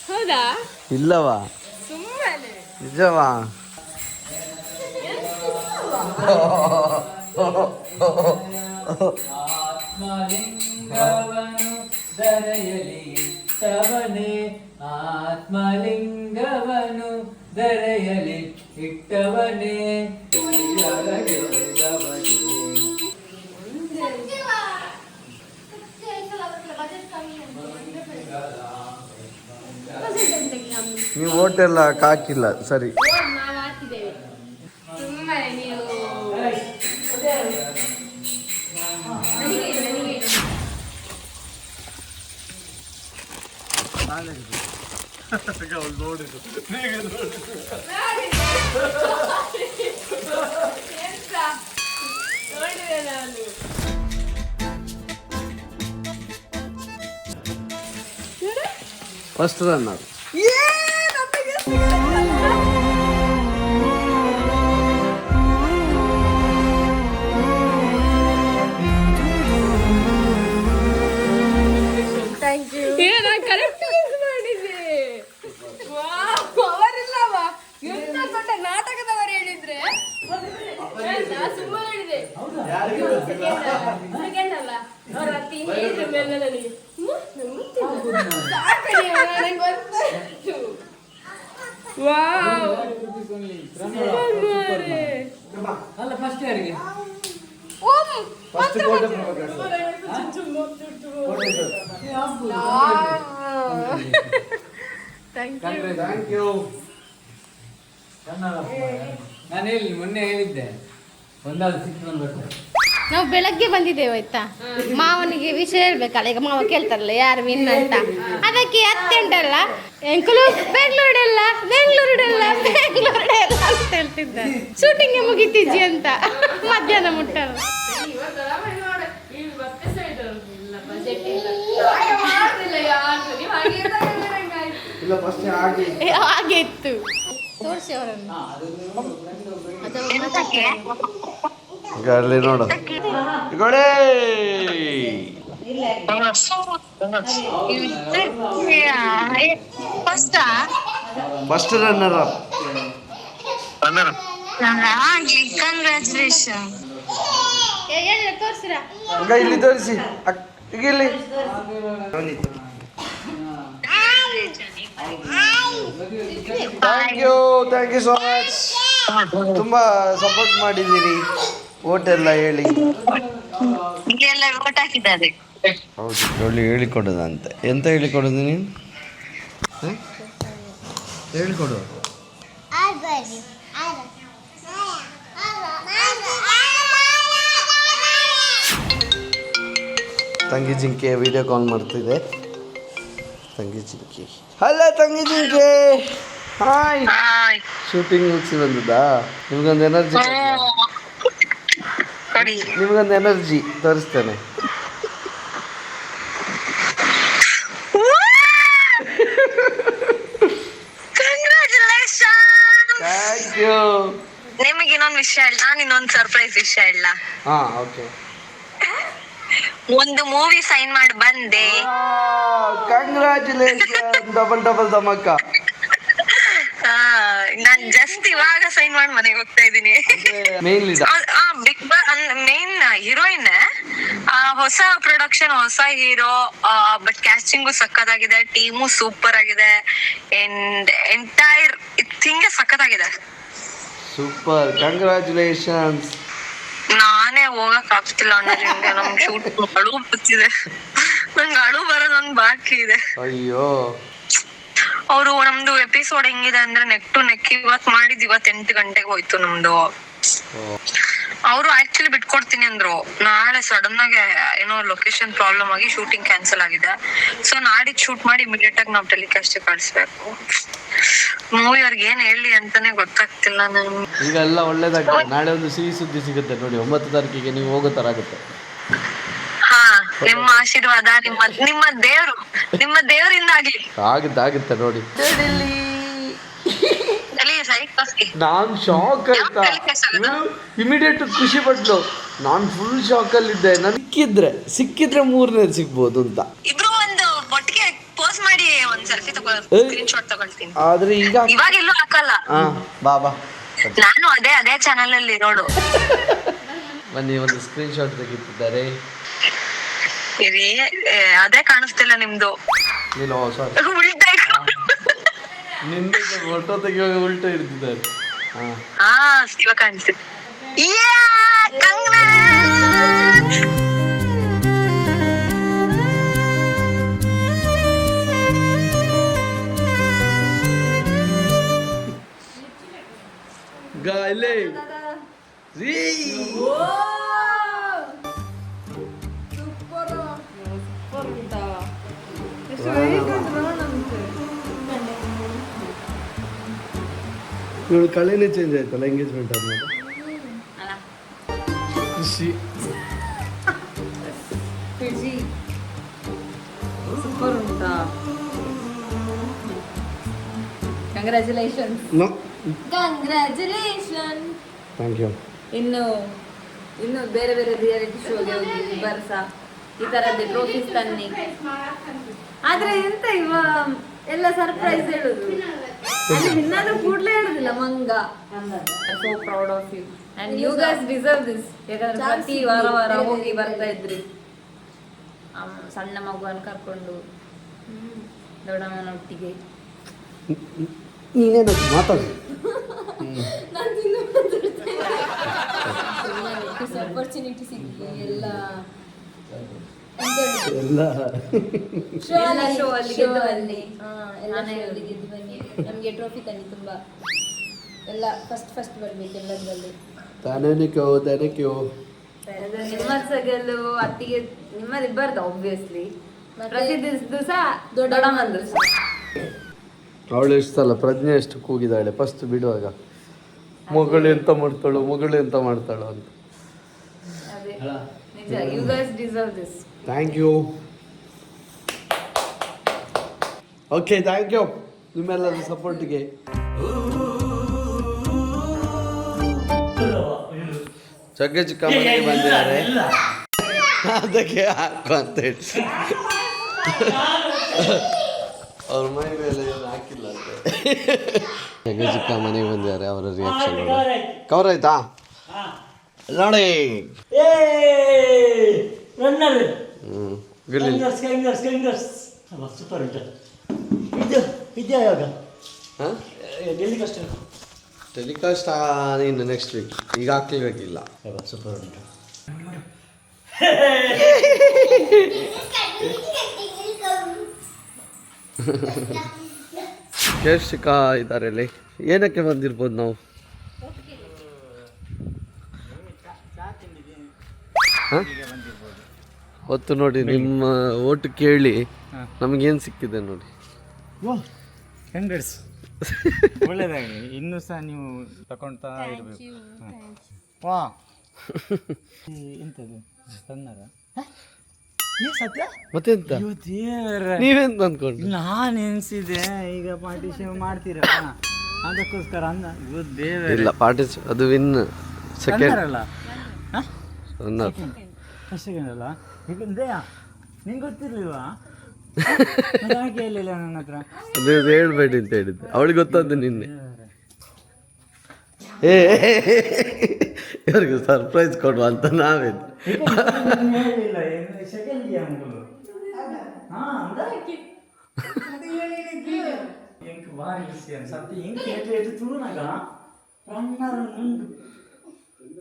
ಹೌದಾ? ಇಲ್ಲವಾ? ಸುಮ್ಮನೆ. ನಿಜವಾ? ಆತ್ಮಲಿಂಗವನು ದರೆಯಲಿ ಇಟ್ಟವನೇ, ಆತ್ಮಲಿಂಗವನು ದರೆಯಲಿ ಇಟ್ಟವನೇ, ನೀವು ಓಟ್ ಎಲ್ಲ ಹಾಕಿಲ್ಲ ಸರಿ. ನಾವು ಹಾಕಿದ್ದೇವೆ, ಸುಮ್ಮನೆ ನೀವು. First runner. Thank you. Correct ಮಾಡಿದ್ದೆ. ಅವರಿಲ್ಲವಾ ಎಂತ ದೊಡ್ಡ ನಾಟಕದವರು ಹೇಳಿದ್ರೆ ಸುಮ್ಮನೆ ಹೇಳಿದೆ. ಸೆಕೆಂಡ್ ಅಲ್ಲ, ಅವ್ರ ಅತ್ತಿ ಹೇಳಿದ್ರ ಮೇಲೆ ನನಗೆ ಅಲ್ಲ ಫಸ್ಟ್ ಯಾರಿಗೆ? Thank you. ನಾನು ಮೊನ್ನೆ ಹೇಳಿದ್ದೆ, ಒಂದಾದ್ರು ಸಿಕ್ತು ಬರ್ತಾರೆ. ನಾವು ಬೆಳಗ್ಗೆ ಬಂದಿದ್ದೇವೆ ಆಯ್ತಾ, ಮಾವನಿಗೆ ವಿಷಯ ಹೇಳ್ಬೇಕಲ್ಲ, ಈಗ ಮಾವ ಕೇಳ್ತಾರಲ್ಲ ಯಾರು ವಿನ್ ಅಂತ, ಅದಕ್ಕೆ ಅತ್ತೆಂಟಲ್ಲ ಎಂಕುಲು ಬೆಂಗಳೂರಲ್ಲ ಅಂತ ಹೇಳ್ತಿದ್ದಾರೆ. ಶೂಟಿಂಗ್ ಮುಗಿತಿಜ್ಜಿ ಅಂತ ಮಧ್ಯಾಹ್ನ ಮುಟ್ಟಲ್ಲ. ಹಾಗೆ ಇತ್ತು. ತೋರಿಸಿ ಅವರನ್ನು ಅಲ್ಲಿ ನೋಡು ಗೋಡೆ ಫಸ್ಟ್ ರನ್ನರ್ ಅಪ್. ಕಂಗ್ರಾಚುಲೇಷನ್. ತೋರಿಸಿರಾ ಇಲ್ಲಿ ತೋರಿಸಿ ಈಗ ಇಲ್ಲಿ ಥ್ಯಾಂಕ್ ಯು ಸೋ ಮಚ್. ತುಂಬಾ ಸಪೋರ್ಟ್ ಮಾಡಿದ್ದೀರಿ, ಓಟ್ ಎಲ್ಲ ಹೇಳಿ. ಹೌದು, ಹೇಳಿ ಹೇಳಿಕೊಡೋದಂತೆ. ಎಂತ ಹೇಳಿಕೊಡೋದು ನೀನು? ಹೇಳಿಕೊಡು. ತಂಗಿ ಜಿಂಕೆ ವಿಡಿಯೋ ಕಾಲ್ ಮಾಡ್ತಿದೆ. ತಂಗಿ ಜಿಂಕೆ, ಹಲೋ ತಂಗಿ ಜಿಂಕೆ, ಹಾಯ್. ಶೂಟಿಂಗ್ ಮುಗಿಸಿ ಬಂದದ್ದಾ? ನಿಮ್ಗೊಂದು ಎನರ್ಜಿ ತೋರಿಸ್ತೇನೆ. Thank you. ನಿಮಗೆ ಇನ್ನೊಂದು ವಿಷಯ ಹೇಳ, ನಾನು ಇನ್ನೊಂದು ಸರ್ಪ್ರೈಸ್ ವಿಷಯ ಹೇಳ. ಹಾ, ಓಕೆ. ಒಂದು ಮೂವಿ ಸೈನ್ ಮಾಡಿ ಬಂದೆ. ಕಂಗ್ರಾಚುಲೇಷನ್. ಡಬಲ್ ಧಮಾಕ. ನಾನ್ ಜಸ್ಟ್ ಇವಾಗ ಸೈನ್ ಮಾಡಿ ಮನೆಗೆ ಹೋಗ್ತಾ ಇದ್ದೀನಿ. ಬಿಗ್ ಮೇನ್ ಹೀರೋಯಿನ್, ಹೊಸ ಪ್ರೊಡಕ್ಷನ್, ಹೊಸ ಹೀರೋ, ಬಟ್ ಕ್ಯಾಸ್ಟಿಂಗು ಸಕ್ಕತ್ತಾಗಿದೆ, ಟೀಮು ಸೂಪರ್ ಆಗಿದೆ, ಎಂಟೈರ್ ಥಿಂಗ್ ಸಕ್ಕತ್ತಾಗಿದೆ. Super, congratulations. ನಾನೇ ಹೋಗಕ್ ಆಗ್ತಿಲ್ಲ ಅಣ್ಣ, ನಮ್ಗೆ ಶೂಟ್ ಅಳು ಬರ್ತಿದೆ, ನಂಗೆ ಅಳು ಬರೋದೊಂದು ಬಾಕಿ ಇದೆ. ಅಯ್ಯೋ, ಅವರು ನಮ್ದು ಎಪಿಸೋಡ್ ಹೆಂಗಿದೆ ಅಂದ್ರೆ ನೆಕ್ ಟು ನೆಕ್ ಇವತ್ತು ಮಾಡಿದ್, ಇವತ್ತು 8 ಗಂಟೆಗೆ ಹೋಯ್ತು ನಮ್ದು. ಅವರು ಆಕ್ಚುಲಿ ಬಿಟ್ಕೊಡ್ತೀನಿ ಅಂದ್ರು, ನಾಳೆ ಸಡನ್ ಆಗಿ ಏನೋ ಲೊಕೇಶನ್ ಪ್ರಾಬ್ಲಮ್ ಆಗಿ ಶೂಟಿಂಗ್ ಕ್ಯಾನ್ಸಲ್ ಆಗಿದೆ. ಸೊ ನಾಡಿದ್ ಶೂಟ್ ಮಾಡಿ ಇಮಿಡಿಯೇಟ್ ಆಗಿ ನಾವು ಟೆಲಿಕಾಸ್ಟ್ ಕಳಿಸ್ಬೇಕು. ಮೂವಿ ಅವ್ರಿಗೆ ಏನ್ ಹೇಳಿ ಅಂತಾನೆ ಗೊತ್ತಾಗ್ತಿಲ್ಲ ನನ್ಗೆ. ಈಗ ಎಲ್ಲ ಒಳ್ಳೇದಾಗ್ತದೆ. ನಾಳೆ ಒಂದು ಸಿಹಿ ಸುದ್ದಿ ಸಿಗುತ್ತೆ ನೋಡಿ, 9 ತಾರೀಕಿಗೆ ನೀವು ಹೋಗೋ ತರ ಆಗುತ್ತೆ. ಹಾ, ನಿಮ್ಮ ಆಶೀರ್ವಾದ, ನಿಮ್ಮ ದೇವರಿಂದ ಆಗ್ಲಿ. ಆಗುತ್ತೆ ನೋಡಿ. ನಾನ್ ಶಾಕ್ ಆಯ್ತಾ, ಇಮಿಡಿಯೇಟ್ ಖುಷಿ ಪಟ್ಲು. ನಾನ್ ಫುಲ್ ಶಾಕ್ ಅಲ್ಲಿದ್ದೆ. ಸಿಕ್ಕಿದ್ರೆ 3ನೇದು ಸಿಗ್ಬೋದು ಅಂತ. ಇಬ್ರು ಒಂದು ಒಟ್ಟಿಗೆ ಪೋಸ್ ಮಾಡಿ ಒಂದ್ ಸೆಲ್ಫಿ ಸ್ಕ್ರೀನ್ ಶಾಟ್ ತಗೊಳ್ತೀನಿ. ಆದ್ರೆ ಇವಾಗ ಎಲ್ಲೂ ಹಾಕಲ್ಲ. ಬಾ ನಾನು ಅದೇ ಚಾನಲ್ ಅಲ್ಲಿ ನೋಡು. ಬನ್ನಿ, ಒಂದು ಸ್ಕ್ರೀನ್ ಶಾಟ್ ತೆಗಿತಿದ್ದಾರೆ. ಅದೇ ಕಾಣಿಸ್ತಿಲ್ಲ ನಿಮ್ದು. ನಿಂದು ಫೋಟೋ ತೆಗಿಯುವಾಗ ಉಲ್ಟಾ ಇಡ್ತಿದ್ದಾರೆ. ಹಾ, ಇವಾಗ ಕಾಣಿಸ್ತಿದೆ. ಗಾಯ್ಲೆ ಇವಳು ಕಳೆನೇ ಚೇಂಜ್ ಆಯ್ತಲ್ಲ ಎಂಗೇಜ್ಮೆಂಟ್ ಆದ್ಮೇಲೆ. ಖುಷಿ. ಸೂಪರ್ ಉಂಟಾ? ಕಂಗ್ರ್ಯಾಚುಲೇಷನ್. Thank you. ಇನ್ನು ಬೇರೆ ರಿಯಾಲಿಟಿ ಶೋಗೆ ಹೋಗಿ ಬರ್ಸ ಈ ತರದ್ದು ಟ್ರೋಫೀಸ್ ತನ್ನಿ. ಆದ್ರೆ ಎಂತ ಎಲ್ಲ ಸರ್ಪ್ರೈಸ್ ಹೇಳುದು, ಅಲ್ಲಿ ಇನ್ನಾದ್ರೂ ಕೂಡ್ಲೇ ಹೇಳುದಿಲ್ಲ ಮಂಗ. So proud of you and you guys deserve this. ಯಾಕಂದ್ರೆ ಪ್ರತಿ ವಾರ ಹೋಗಿ ಬರ್ತಾ ಇದ್ರಿ, ಸಣ್ಣ ಮಗುವನ್ನು ಕರ್ಕೊಂಡು ದೊಡ್ಡಮ್ಮನೊಟ್ಟಿಗೆ. ನೀನೇನು ಮಾತಾಡು. ಆಪರ್ಚುನಿಟಿ ಸಿಗ್ಲಿ ಎಲ್ಲ ಗೆದ್ದು ಬನ್ನಿ. ನಮಗೆ ಟ್ರೋಫಿ ತನ್ನಿ, ತುಂಬಾ ಎಲ್ಲ ಫಸ್ಟ್ ಬರ್ಬೇಕು ಎಲ್ಲದರಲ್ಲಿ. Thank you. ನಿಮ್ಮದ್ ಸಗಲು ಅತ್ತಿಗೆ ನಿಮ್ಮದಿಬ್ಬರ್ದು ಆಬ್ವಿಯಸ್ಲಿ ಪ್ರತಿ ದಿವಸ ದೊಡ್ಡಮ್ಮನ ದಿವಸ. ಅವಳು ಎಷ್ಟು ಸಲ ಪ್ರಜ್ಞೆ ಎಷ್ಟು ಕೂಗಿದಾಳೆ ಫಸ್ಟ್ ಬಿಡುವಾಗ, ಮಗಳು ಎಂತ ಮಾಡ್ತಾಳು ಅಂತ. ಅದೇ ನಿಜ, you guys deserve this. Thank you. Okay, thank you ನಿಮ್ಮೆಲ್ಲರ ಸಪೋರ್ಟಿಗೆ. ಜಗ್ಗ ಚಿಕ್ಕ ಮನೆಗೆ ಬಂದಿದ್ದಾರೆ, ಅದಕ್ಕೆ ಹಾಕು ಅಂತ ಹೇಳಿ ಅವ್ರ ಮೈ ಮೇಲೆ ಏನು ಹಾಕಿಲ್ಲ ಅಂತ. ಜಗ್ಗ ಚಿಕ್ಕ ಮನೆಗೆ ಬಂದಿದ್ದಾರೆ, ಅವರ ರಿಯಾಕ್ಷನ್ ಕವರ್ ಆಯ್ತಾ ನೋಡಿ. ಸೂಪರ್ ಉಂಟು ಇದು ಇದೆಯಾ ಇವಾಗ ಟೆಲಿಕಾಸ್ಟ್ ಇನ್ನು ನೆಕ್ಸ್ಟ್ ವೀಕ್, ಈಗ ಹಾಕ್ಲಿಕ್ಕಿಲ್ಲ. ಸೂಪರ್ ಉಂಟು. ಕೇಶಿಕ ಇದ್ದಾರೆ ಇಲ್ಲಿ. ಏನಕ್ಕೆ ಬಂದಿರ್ಬೋದು ನಾವು? ಹೊತ್ತು ನೋಡಿ, ನಿಮ್ಮ ಓಟು ಕೇಳಿ ನಮಗೇನು ಸಿಕ್ಕಿದೆ ನೋಡಿ. ಕಂಗ್ರೆಟ್ಸ್, ಒಳ್ಳೇದಾಗಲಿ. ಇನ್ನೂ ಸಹ ನೀವು ತಗೊಳ್ತಾ ಇರಬೇಕು. ವಾ ಎಂಥದ್ದು ಸಣ್ಣರ ಮತ್ತೆಂತ ನೀವೆಂತ ಅಂದ್ಕೊಂಡು? ನಾನು ಎನ್ಸಿದೆ ಈಗ ಪಾರ್ಟಿಷನ್ ಮಾಡ್ತೀರಲ್ಲ ಅದಕ್ಕೋಸ್ಕರ ಅಂದ. ಇಲ್ಲ ಪಾರ್ಟಿಸ್ ಅದು ವಿನ್ ಸೆಕೆಂಡ್ ಅಲ್ಲ ರನ್ನರ್ ಸೆಕೆಂಡ್ ಅಲ್ಲ. ಈಗ ನಿಂಗೆ ಗೊತ್ತಿರ್ಲಿಲ್ವಾ? ಯಾಕೆ ಹೇಳಿಲ್ಲ ನನ್ನ ಹತ್ರ? ಅದು ಹೇಳ್ಬೇಡಿ ಅಂತ ಹೇಳಿದ್ದೆ, ಅವಳಿಗೆ ಗೊತ್ತಾದ್ದು ನಿನ್ನೆ. ಇವ್ರಿಗೆ ಸರ್ಪ್ರೈಸ್ ಕೊಡುವ ಅಂತ ನಾವೇನು ಹೇಳಿಲ್ಲ. ಸೆಕೆಂಡ್ ಗೇಮ್ಗಳು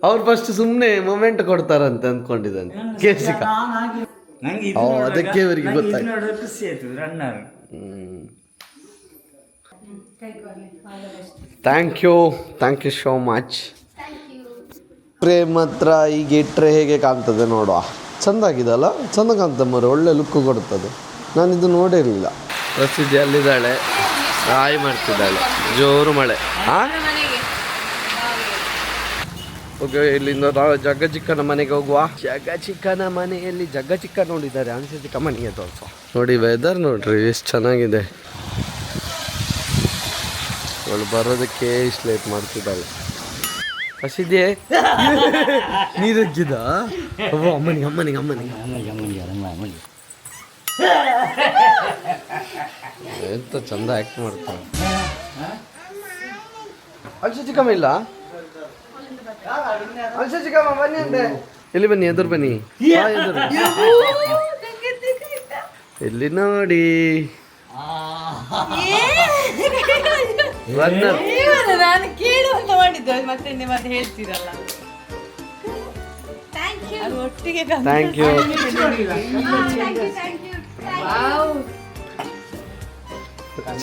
ಅವ್ರು ಫಸ್ಟ್ ಸುಮ್ಮನೆ ಮೊಮೆಂಟ್ ಕೊಡ್ತಾರಂತ ಅಂದ್ಕೊಂಡಿದ್ದಾನೆ ಕೇಶಿಕ. ಅದಕ್ಕೆ ಇವರಿಗೆ ಗೊತ್ತಾಯ್ತು. ಖುಷಿ ಆಯ್ತು runner. Thank you so much. Prem ಹತ್ರ ಈಗ ಇಟ್ಟರೆ ಹೇಗೆ ಕಾಣ್ತದೆ ನೋಡುವ. ಚೆಂದಾಗಿದಲ್ಲ, ಚೆಂದ ಕಾಣ್ತದೆ ಮರ, ಒಳ್ಳೆ ಲುಕ್ಕು ಕೊಡ್ತದೆ. ನಾನಿದು ನೋಡಿರಲಿಲ್ಲ. ಪ್ರಸಿದ್ಧಿ ಅಲ್ಲಿದ್ದಾಳೆ, ರಾಯಿ ಮಾಡ್ತಿದ್ದಾಳೆ, ಜೋರು ಮಳೆ. ಓಕೆ, ಇಲ್ಲಿಂದ ನಾವು ಜಗ್ಗ ಚಿಕ್ಕನ ಮನೆಗೆ ಹೋಗುವ. ಜಗ್ಗ ಚಿಕ್ಕನ ಮನೆಯಲ್ಲಿ ಜಗ್ಗ ಚಿಕ್ಕ ನೋಡಿದ್ದಾರೆ, ಅನ್ಸಿ ಚಿಕ್ಕ ಮನೆಗೆ ತೋರಿಸ. ನೋಡಿ ವೆದರ್ ನೋಡ್ರಿ ಎಷ್ಟು ಚೆನ್ನಾಗಿದೆ. ಅವಳು ಬರೋದಕ್ಕೆ ಇಷ್ಟು ಲೇಟ್ ಮಾಡ್ತಿದ್ದಾಳೆ. ಹಸಿದೆ ನೀರಜ್ಜಿದ ಅಮ್ಮನಿಗೆ ಎಂತ ಚಂದ ಆ್ಯಕ್ಟ್ ಮಾಡ್ತಾಳೆ. ಅಲ್ಸ ಚಿಕ್ಕಮ್ಮ ಇಲ್ಲ, ಅಲ್ಸ ಚಿಕ್ಕಮ್ಮ ಬನ್ನಿ ಅಂತೆ. ಎಲ್ಲಿ ಬನ್ನಿ, ಎದುರು ಬನ್ನಿ. ಎದುರು ಇಲ್ಲಿ ನೋಡಿ, ನಾನು ಕೇಳುವಂತ ಮಾಡಿದ್ದೆ, ಮತ್ತೆ ಮತ್ತೆ ಹೇಳ್ತೀರಲ್ಲ. ಅದು ಒಟ್ಟಿಗೆ thank you.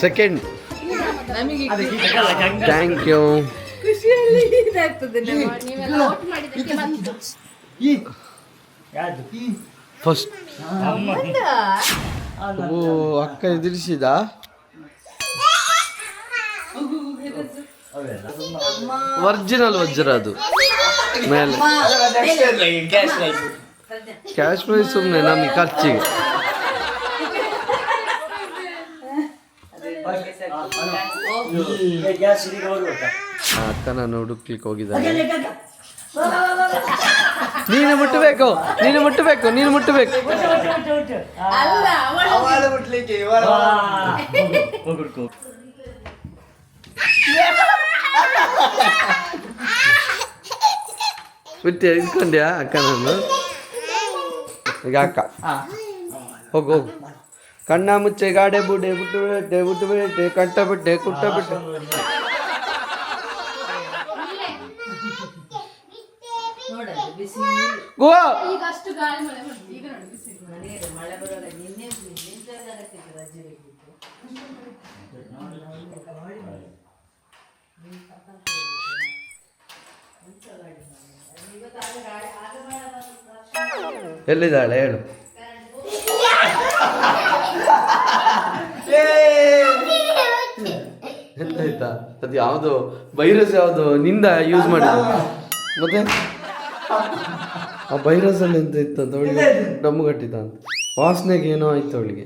Second thank you. ಖುಷಿಯಲ್ಲಿ ಇದಾಗ್ತದೆ. ಫಸ್ಟ್ ಓ ಅಕ್ಕ ಎದುರಿಸಿದ. ಒರಿಜಿನಲ್ ವಜ್ರ ಅದು ಮೇಲೆ. ಕ್ಯಾಶ್ ಪ್ರೈಸ್ ಸುಮ್ಮನೆ ನಮಗೆ ಖರ್ಚಿಗೆ. ಅಕ್ಕ ನಾನು ಹುಡುಕ್ಲಿಕ್ಕೆ ಹೋಗಿದ್ದಾನೆ. ನೀನು ಮುಟ್ಟಬೇಕು. ಬಿಟ್ಟೆ ಇಟ್ಕೊಂಡ್ಯಾ ಅಕ್ಕ? ನಾನು ಈಗ ಅಕ್ಕ ಹೋಗು. ಕಣ್ಣ ಮುಚ್ಚೆ ಗಾಡೆ ಬುಡೆ ಬಿಟ್ಟು ಬೇಟೆ ಕಟ್ಟ ಬಿಟ್ಟೆ ಕುಟ್ಟ ಬಿಟ್ಟೆ. ಗೋವಾ ಈಗಷ್ಟು ಗಾಳಿ ಮಳೆ ಈಗ ನೋಡಿ ಬಿಸಿ ಮಳೆ ಬರೋಲ್ಲ. ನಿನ್ನೆ ರಜೆ ಎಲ್ಲಿದ್ದಾಳೆ ಹೇಳು. ಎಂತಾಯ್ತಾ ಅದು ಯಾವುದು ವೈರಸ್ ಯಾವುದು ನಿಂದ ಯೂಸ್ ಮಾಡಿದ ಮತ್ತೆ ಆ ವೈರಸ್ ಅಲ್ಲಿ ಎಂತ ಇತ್ತು ಅಂತ ಅವಳಿಗೆ ಡಮ್ಮು ಕಟ್ಟಿದ ಅಂತ ವಾಸನೆಗೆ ಏನೋ ಆಯ್ತು ಅವಳಿಗೆ.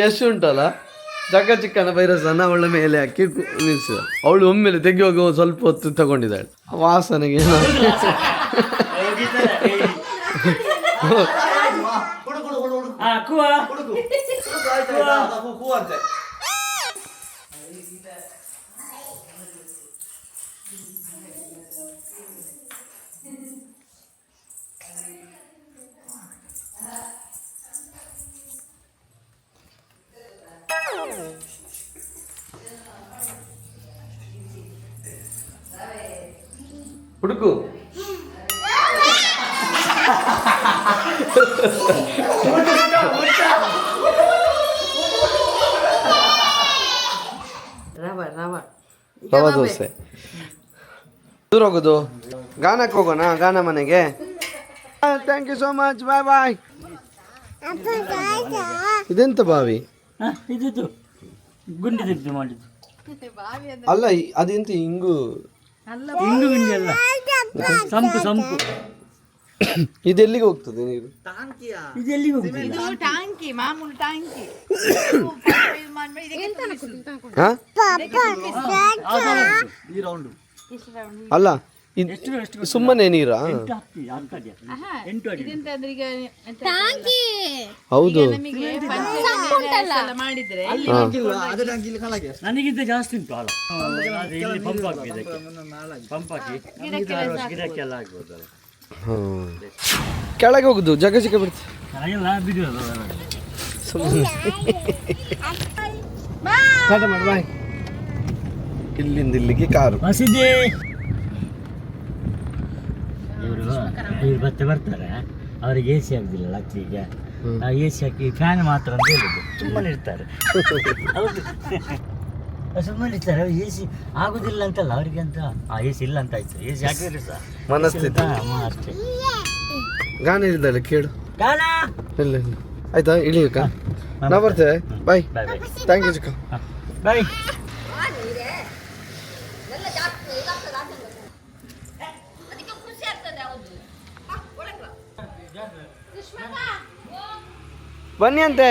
ಎಷ್ಟು ಉಂಟಲ್ಲ ಚಕ್ಕ ಚಿಕ್ಕನ ವೈರಸ್ ಅನ್ನ ಅವಳ ಮೇಲೆ ಹಾಕಿ ನಿಲ್ಸಿದ. ಅವಳು ಒಮ್ಮೆಲೆ ತೆಗೆಯುವಾಗ ಸ್ವಲ್ಪ ಹೊತ್ತು ತಗೊಂಡಿದ್ದಾಳೆ. ವಾಸನೆಗೆ ಏನೋ ಹುಡುಕು. ರವಾ ದೋಸೆ. ದೂರ ಹೋಗೋದು ಗಾನಕ್ಕೆ ಹೋಗೋಣ, ಗಾನ ಮನೆಗೆ. Thank you so much, bye ಬಾಯ್. ಇದೆಂತ ಬಾವಿ? ಇದು ಗುಂಡಿ ತೆಗೆದು ಮಾಡಿದ್ದು ಅಲ್ಲ, ಅದೆಂತ ಹಿಂಗು ಇಂಗು ಗುಂಡಿ ಅಲ್ಲ, ಸಂಪು ಸಂಪು. ಇದೆಲ್ಲಿಗೆ ಹೋಗ್ತದೆ ನೀರು? ಇದೆಲ್ಲಿಗೆ ಹೋಗ್ತದೆ? ಹಾ? ಅಲ್ಲ ಸುಮ್ಮನೆ ನೀರಾ? ಹೌದು, ನನಗಿಂತ ಜಾಸ್ತಿ ಉಂಟು ಅಲ್ಲ. ಇಲ್ಲಿ ಪಂಪ್ ಹಾಕಿ, ಪಂಪ್ ಹಾಕಿ ಗಿಡಕ್ಕೆಲ್ಲ ಆಗ್ಬೋದಲ್ಲ. ಕೆಳಗೆ ಹೋಗುದು ಜಗ ಚಿಕ್ಕ ಬಿಡ್ತೀವಿ. ಬಾಯ್. ಇಲ್ಲಿಂದ ಇಲ್ಲಿಗೆ ಕಾರು. ಇವರು ಬರ್ತಾರೆ, ಅವರಿಗೆ ಎ ಸಿ ಆಗುದಿಲ್ಲ ಲಕ್ಕಿಗೆ. ಎ ಸಿ ಹಾಕಿ ಫ್ಯಾನ್ ಮಾತ್ರ ಅಂತ ಹೇಳುದು, ಸುಮ್ಮನೆ ಇರ್ತಾರೆ. ಹೌದು, ಸುಮ್ಮನೆ ಇರ್ತಾರೆ. ಎ ಸಿ ಆಗುದಿಲ್ಲ ಅಂತಲ್ಲ ಅವರಿಗೆ ಅಂತ. ಎ ಸಿ ಇಲ್ಲ ಅಂತ ಆಯ್ತು, ಎ ಸಿ ಹಾಕಿದ್ರೆ ಸಹ ಮನಸ್ಥಿತಿ ಅಷ್ಟೇ. ಗಾನ ಇದ್ದಾಳೆ ಕೇಳು. ಗಾನ ಇಲ್ಲ ಇಲ್ಲ ಆಯ್ತಾ, ಇಳಿಯಕ್ಕ ನಾ ಬರ್ತೇವೆ. ಬಾಯ್. ಬಾಯ್ ಬಾಯ್. ಥ್ಯಾಂಕ್ ಯು ಚಿಕ್ಕ. ಬಾಯ್. ಬನ್ನಿ ಅಂತೆ.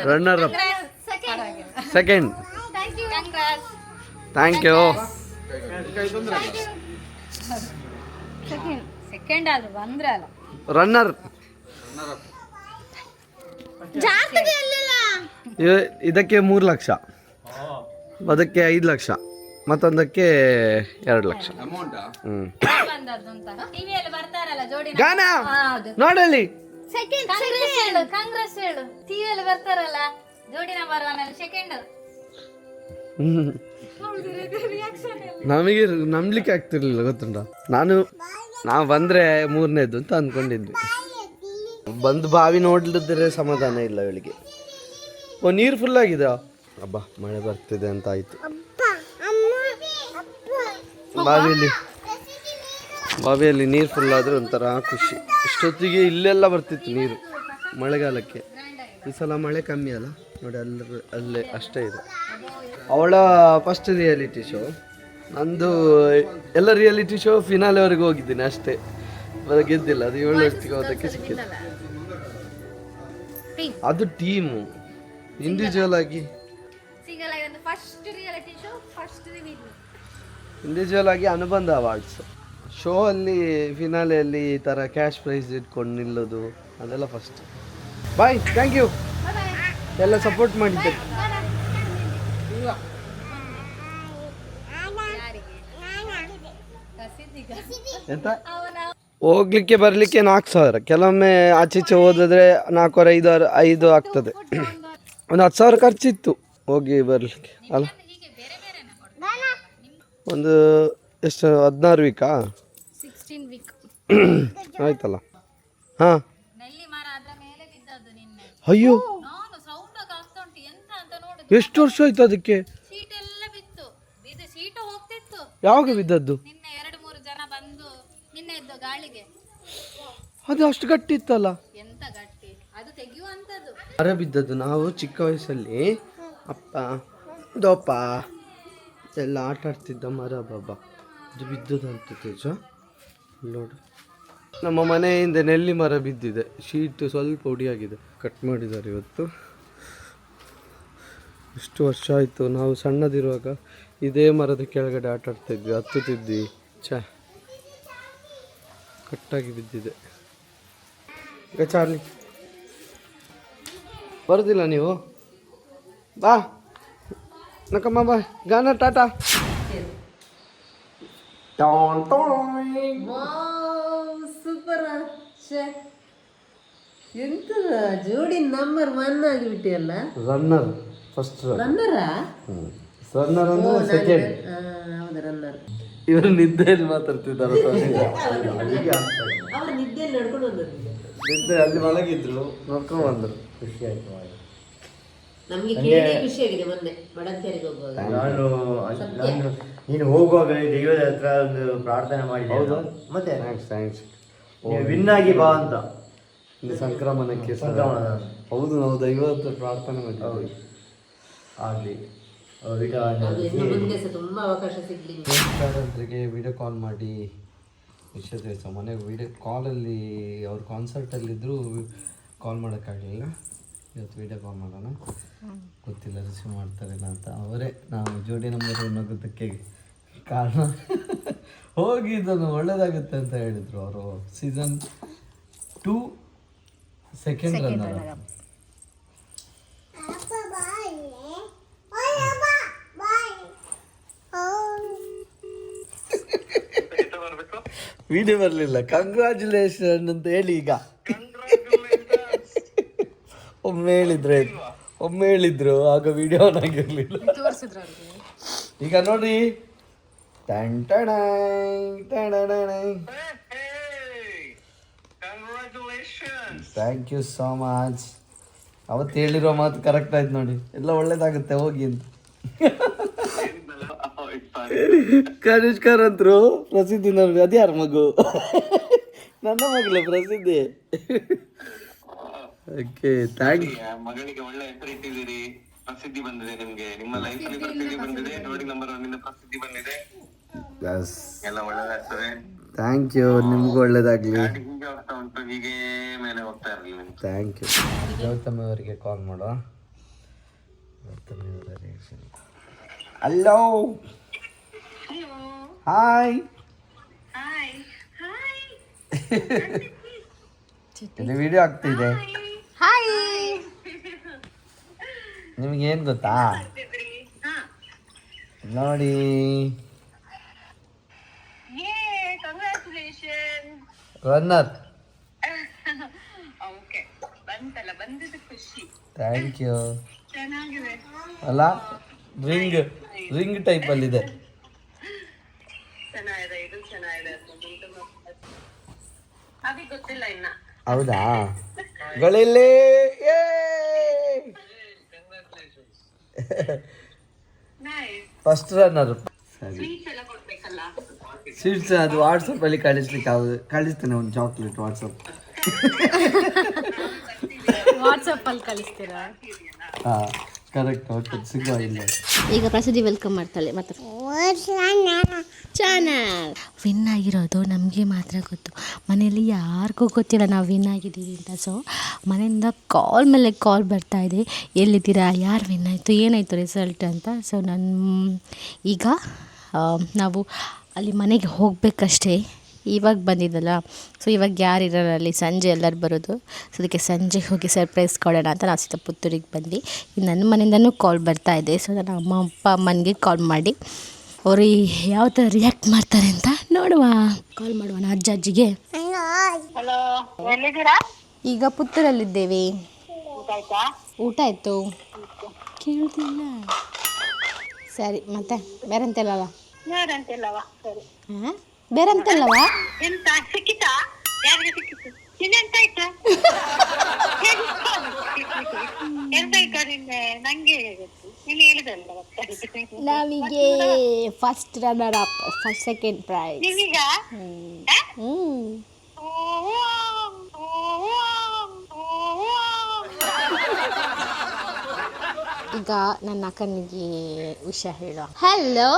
Runner up second. Thank you. Second ಆದ್ರು ಬಂದ್ರೆ ಅಲ್ಲ ರನ್ನರ್. ಇದಕ್ಕೆ 3 ಲಕ್ಷ, ಅದಕ್ಕೆ 5 ಲಕ್ಷ, ಮತ್ತೊಂದಕ್ಕೆ 2 ಲಕ್ಷ. ಟಿವಿಯಲ್ಲಿ ಬರ್ತಾರಲ್ಲ ಜೋಡಿ ಗಾನ ನೋಡಲ್ಲಿ. ಕಾಂಗ್ರೆಸ್ ಹೇಳು, ಟಿವಿಯಲ್ಲಿ ಬರ್ತಾರಲ್ಲ ಜೋಡಿ ನಂಬರ್ 1 ಅಲ್ಲಿ ಸೆಕೆಂಡ್. ನಮಗೆ ನಂಬಲಿಕ್ಕೆ ಆಗ್ತಿರ್ಲಿಲ್ಲ, ಗೊತ್ತುಂಟ. ನಾವು ಬಂದ್ರೆ 3ನೇದು ಅಂತ ಅಂದ್ಕೊಂಡಿದ್ವಿ. ಬಂದು ಬಾವಿ ನೋಡ್ಲಿದ್ರೆ ಸಮಾಧಾನ ಇಲ್ಲ ಇವಳಿಗೆ. ಓ, ನೀರು ಫುಲ್ ಆಗಿದೆ. ಅಬ್ಬಾ, ಮಳೆ ಬರ್ತಿದೆ ಅಂತ ಆಯ್ತು. ಬಾವಿಯಲ್ಲಿ ನೀರು ಫುಲ್ ಆದ್ರೆ ಒಂಥರ ಖುಷಿ. ಇಷ್ಟೊತ್ತಿಗೆ ಇಲ್ಲೆಲ್ಲ ಬರ್ತಿತ್ತು ನೀರು ಮಳೆಗಾಲಕ್ಕೆ. ಈ ಸಲ ಮಳೆ ಕಮ್ಮಿ ಅಲ್ಲ ನೋಡಿ, ಅಲ್ಲೇ ಅಷ್ಟೇ ಇದೆ. ಅವಳ ಫಸ್ಟ್ ರಿಯಾಲಿಟಿ ಶೋ, ನಂದು ಎಲ್ಲ ರಿಯಾಲಿಟಿ ಶೋ ಫಿನಾಲೆವರೆಗೂ ಹೋಗಿದ್ದೀನಿ ಅಷ್ಟೇ, ಗೆದ್ದಿಲ್ಲ. ಅದು 7 ವರ್ಷಕ್ಕೆ ಹೋದಕ್ಕೆ ಸಿಕ್ಕಿತ್ತು. ಅದು ಟೀಮು, ಇಂಡಿವಿಜುವಲ್ ಆಗಿ ಇಂಡಿವಿಜುವಲ್ ಆಗಿ ಅನುಬಂಧ ಅವಾರ್ಡ್ಸ್ ಶೋ ಅಲ್ಲಿ ಫಿನಾಲೆಯಲ್ಲಿ ಈ ಥರ ಕ್ಯಾಶ್ ಪ್ರೈಸ್ ಇಟ್ಕೊಂಡು ನಿಲ್ಲೋದು ಅದೆಲ್ಲ ಫಸ್ಟ್. ಬಾಯ್, ಥ್ಯಾಂಕ್ ಯು ಎಲ್ಲ ಸಪೋರ್ಟ್ ಮಾಡಿದ್ದೆ. ಎಂತ ಹೋಗ್ಲಿಕ್ಕೆ ಬರಲಿಕ್ಕೆ 4,000, ಕೆಲವೊಮ್ಮೆ ಆಚೀಚೆ ಹೋದ್ರೆ 4,000 5 ಆಗ್ತದೆ. ಒಂದು 10,000 ಖರ್ಚಿತ್ತು ಹೋಗಿ ಬರಲಿಕ್ಕೆ ಅಲ್ಲ. ಒಂದು ಎಷ್ಟು 16 ವೀಕಾ 16 ವೀಕ್. ಆಯ್ತಲ್ಲ. ಹಾಂ ನೆಲ್ಲಿ ಮರ ಅದ್ರ ಮೇಲೆ ಬಿದ್ದದ್ದು ನಿನ್ನೆ. ಅಯ್ಯೋ ನಾನು ಸೌಂಡ್ ಆಗ್ತಾ ಉಂಟು ಎಂತ ಅಂತ ನೋಡುದು. ಎಷ್ಟು ವರ್ಷ ಆಯ್ತು ಅದಕ್ಕೆ? ಸೀಟ್ ಎಲ್ಲ ಬಿತ್ತು, ಇದು ಸೀಟು ಹೋಗ್ತಿತ್ತು. ಯಾವಾಗ ಬಿದ್ದದ್ದು? ನಿನ್ನೆ 2-3 ಜನ ಬಂದು ನಿನ್ನೆ ಇದ್ದು ಗಾಳಿಗೆ. ಅದು ಅಷ್ಟು ಗಟ್ಟಿ ಇತ್ತಲ್ಲ. ಎಂತ ಗಟ್ಟಿ, ಅದು ತೆಗೆಯುವಂಥದ್ದು. ಮರ ಬಿದ್ದದ್ದು. ನಾವು ಚಿಕ್ಕ ವಯಸ್ಸಲ್ಲಿ ಅಪ್ಪ ದೋಪ ಎಲ್ಲ ಆಟ ಆಡ್ತಿದ್ದ ಮರ ಬಾಬಾ, ಅದು ಬಿದ್ದದಂತ ತೇಜ. ನೋಡು, ನಮ್ಮ ಮನೆಯಿಂದ ನೆಲ್ಲಿ ಮರ ಬಿದ್ದಿದೆ, ಶೀಟ್ ಸ್ವಲ್ಪ ಹೊಡಿಯಾಗಿದೆ, ಕಟ್ ಮಾಡಿದ್ದಾರೆ ಇವತ್ತು. ಇಷ್ಟು ವರ್ಷ ಆಯಿತು. ನಾವು ಸಣ್ಣದಿರುವಾಗ ಇದೇ ಮರದ ಕೆಳಗಡೆ ಆಟ ಆಡ್ತಾಯಿದ್ವಿ, ಹತ್ತುತ್ತಿದ್ವಿ. ಕಟ್ಟಾಗಿ ಬಿದ್ದಿದೆ. ಈಗ ಚಾರ್ಲಿ ಬರೋದಿಲ್ಲ ನೀವು? ಬಾ ನಕಮ್ಮ ಬಾ. ಗಾನ ಟಾಟಾ. ಸೂಪರ್. ಎಂತ ಜೋಡಿ ನಂಬರ್ 1 ಆಗಿಬಿಟ್ಟಿಯಲ್ಲ. ರನ್ನರ್, ಫಸ್ಟ್ ರನ್ನರಾ? ರನ್ನರ್ ಅಂದ್ರೆ ಸೆಕೆಂಡ್. ಹೌದು, ರನ್ನರ್. ಇವರು ನಿದ್ದೆಯಲ್ಲಿ ಮಾತಾಡ್ತಿದ್ದಾರೆ. ಅವ್ರು ನಿದ್ದೆಯಲ್ಲಿ ನಡ್ಕೊಂಡು ಬಂದದ್ದು. ನಿದ್ದೆ ಅಲ್ಲಿ ಮಲಗಿದ್ರು, ನೋಡ್ಕೊಂಡು ಬಂದರು. ಖುಷಿ ಆಯ್ತು. ನಮ್ಗೆ ಕೇಳಿ ಖುಷಿಯಾಗಿದೆ. ಮೊನ್ನೆ ಮಡಂತೇರಿಗೆ ಹೋಗುವಾಗ ನಾನು ನೀನು ಹೋಗುವಾಗ ದೈವದ ಹತ್ರ ಒಂದು ಪ್ರಾರ್ಥನೆ ಮಾಡಿದೆ. ಹೌದಾ? ಮತ್ತೆ ಥ್ಯಾಂಕ್ಸ್. ವಿನ್ ಆಗಿ ಬಾ ಅಂತ. ಇಲ್ಲಿ ಸಂಕ್ರಮಣಕ್ಕೆ ಸಂಕ್ರಮಣ. ಹೌದು, ನಾವು ದೈವದ ಪ್ರಾರ್ಥನೆ ಮಾಡಿದ್ವಿ. ಆಗಲಿ. ಮುಂದೆ ಸಹ ತುಂಬಾ ಅವಕಾಶ ಸಿಗ್ಲಿ. ಅವರಿಗೆ ವಿಡಿಯೋ ಕಾಲ್ ಮಾಡಿ ವಿಷಯ ತಿಳಿಸ. ಮನೆಗೆ ವಿಡಿಯೋ ಕಾಲಲ್ಲಿ ಅವ್ರು ಕಾನ್ಸರ್ಟಲ್ಲಿದ್ದರೂ ಕಾಲ್ ಮಾಡೋಕ್ಕಾಗಲಿಲ್ಲ. ಇವತ್ತು ವಿಡಿಯೋ ಕಾಲ್ ಮಾಡೋಣ, ಗೊತ್ತಿಲ್ಲ ರಿಸೀವ್ ಮಾಡ್ತಾರಿಲ್ಲ ಅಂತ. ಅವರೇ ನಾವು ಜೋಡಿ ನಂಬರ್ ನಗೋದಕ್ಕೆ ಕಾರಣ. ಹೋಗಿ ಇದನ್ನು ಒಳ್ಳೇದಾಗುತ್ತೆ ಅಂತ ಹೇಳಿದರು ಅವರು. Season 2 second runner. ವಿಡಿಯೋ ಬರಲಿಲ್ಲ. ಕಂಗ್ರ್ಯಾಚುಲೇಷನ್ ಅಂತ ಹೇಳಿ. ಈಗ ಒಮ್ಮೆ ಹೇಳಿದ್ರು ಆಗ ವಿಡಿಯೋ ಆನ್ ಆಗಿರಲಿಲ್ಲ. ಈಗ ನೋಡಿ, ಥ್ಯಾಂಕ್ ಯು ಸೋ ಮಚ್. ಅವತ್ತು ಹೇಳಿರೋ ಮಾತು ಕರೆಕ್ಟ್ ಆಯ್ತು ನೋಡಿ. ಎಲ್ಲ ಒಳ್ಳೇದಾಗುತ್ತೆ ಹೋಗಿ ಅಂತ. ಕನಿಷ್ಕರ್ ಅಂತರು ಪ್ರಸಿದ್ಧಿ ನೋಡಿ. ಅದ್ಯಾರ ಮಗು? ನನ್ನ ಮಗಳ ಪ್ರಸಿದ್ಧಿ. Okay, thank you. ಮಗಳಿಗೆ ಒಳ್ಳೆ ಹೆಸರು ಇಟ್ಟಿದ್ದೀರಿ. ಪ್ರಸಿದ್ಧಿ ಬಂದಿದೆ ನಿಮ್ಗೆ, ನಿಮ್ಮ ಲೈಫ್ ಅಲ್ಲಿ ಪ್ರಸಿದ್ಧಿ ಬಂದಿದೆ. ನೋಡಿ ನಂಬರ್ 1 ಪ್ರಸಿದ್ಧಿ ಬಂದಿದೆ. ಎಲ್ಲ ಒಳ್ಳೇದಾಗ್ತದೆ. Thank you. ನಿಮ್ಗೂ ಒಳ್ಳೇದಾಗ್ಲಿ. ಹೀಗೆ ಹೋಗ್ತಾ ಉಂಟು, ಹೀಗೆ ಮೇಲೆ ಹೋಗ್ತಾ ಇರಲಿ. Thank you. ಗೌತಮಿ ಅವರಿಗೆ ಕಾಲ್ ಮಾಡುವ. ಗೌತಮಿ ಅವರ ರಿಯಾಕ್ಷನ್. Hello, hi. ಇದು ವಿಡಿಯೋ ಆಗ್ತಿದೆ. ನಿಮಗೇನು ಗೊತ್ತಾ ನೋಡಿ, ರನ್ನರ್. Thank you. ಅಲ್ಲ, ರಿಂಗ್ ಟೈಪ್ ಅಲ್ಲಿ ಇದೆ. ಹೌದಾ? ಗಳಿಲ್ಲಿ ಫಸ್ಟ್ ರನ್ನರ್. ಸರಿ, ಸ್ವೀಟ್ಸ್ ಅದು ವಾಟ್ಸಪ್ ಅಲ್ಲಿ ಕಳಿಸ್ಲಿಕ್ಕೆ ಆಗುದು. ಕಳಿಸ್ತೇನೆ ಒಂದು ಚಾಕ್ಲೇಟ್ ವಾಟ್ಸಪ್ ಅಲ್ಲಿ ಕಳಿಸ್ತೀರಾ? ಹಾಂ, ಕರೆಕ್ಟ್. ಓಕೆ, ಸಿಗುವ ಇಲ್ಲ. ಈಗ ಪ್ರಸಿದ್ಧಿ ವೆಲ್ಕಮ್ ಮಾಡ್ತಾಳೆ. ಮತ್ತೆ ಚಾನಲ್ ವಿನ್ ಆಗಿರೋದು ನಮಗೆ ಮಾತ್ರ ಗೊತ್ತು, ಮನೆಯಲ್ಲಿ ಯಾರಿಗೂ ಗೊತ್ತಿಲ್ಲ ನಾವು ವಿನ್ ಆಗಿದ್ದೀವಿ ಅಂತ. ಸೊ ಮನೆಯಿಂದ ಕಾಲ್ ಮೇಲೆ ಕಾಲ್ ಬರ್ತಾಯಿದೆ, ಎಲ್ಲಿದ್ದೀರಾ, ಯಾರು ವಿನ್ ಆಯಿತು, ಏನಾಯಿತು ರಿಸಲ್ಟ್ ಅಂತ. ಸೊ ಈಗ ನಾವು ಅಲ್ಲಿ ಮನೆಗೆ ಹೋಗಬೇಕಷ್ಟೇ. ಇವಾಗ ಬಂದಿದ್ದಲ್ಲ, ಸೊ ಇವಾಗ ಯಾರಿರಲ್ಲ ಅಲ್ಲಿ, ಸಂಜೆ ಎಲ್ಲರೂ ಬರೋದು. ಸೊ ಅದಕ್ಕೆ ಸಂಜೆ ಹೋಗಿ ಸರ್ಪ್ರೈಸ್ ಕೊಡೋಣ ಅಂತ ನಾವು ಸೀದಾ ಪುತ್ತೂರಿಗೆ ಬಂದ್ವಿ. ನನ್ನ ಮನೆಯಿಂದನೂ ಕಾಲ್ ಬರ್ತಾಯಿದೆ. ಸೊ ನಾನು ಅಮ್ಮನಿಗೆ ಕಾಲ್ ಮಾಡಿ ಅವರು ಯಾವ ಥರ ರಿಯಾಕ್ಟ್ ಮಾಡ್ತಾರೆ ಅಂತ ನೋಡುವ. ಕಾಲ್ ಮಾಡುವ ಅಜ್ಜಿಗೆ. ಹಲೋ, ಎಲ್ಲಿದ್ದೀರಾ? ಈಗ ಪುತ್ತೂರಲ್ಲಿದ್ದೇವೆ. ಊಟ ಆಯಿತು. ಕೇಳ್ತಿಲ್ಲ. ಸರಿ, ಮತ್ತೆ ಬೇರೆ ಅಂತೆಲ್ಲ ಯಾರಂತಿಲ್ಲವ ಸರಿ ಬೇರೆ ಅಂತಲ್ಲವಾ? ಎಂತ ಸಿಕ್ಕಿತಾ? ಯಾರಿಗೆ ಸಿಕ್ಕಿತು? ಇನ್ನೆಂತ ಆಯ್ತಾ? ಎಂತಾಯ್ತಾ ನಿನ್ನೆ? ನಂಗೆ ಗೊತ್ತು, ನೀನು ಹೇಳಿದಲ್ಲ ಮತ್ತೆ. ನಮಗೆ first runner up, first second prize. ನಿಮೀಗ ಈಗ ನನ್ನ ಅಕ್ಕನಿಗೆ ವಿಷಯ ಹೇಳೋ. ಹಲೋ,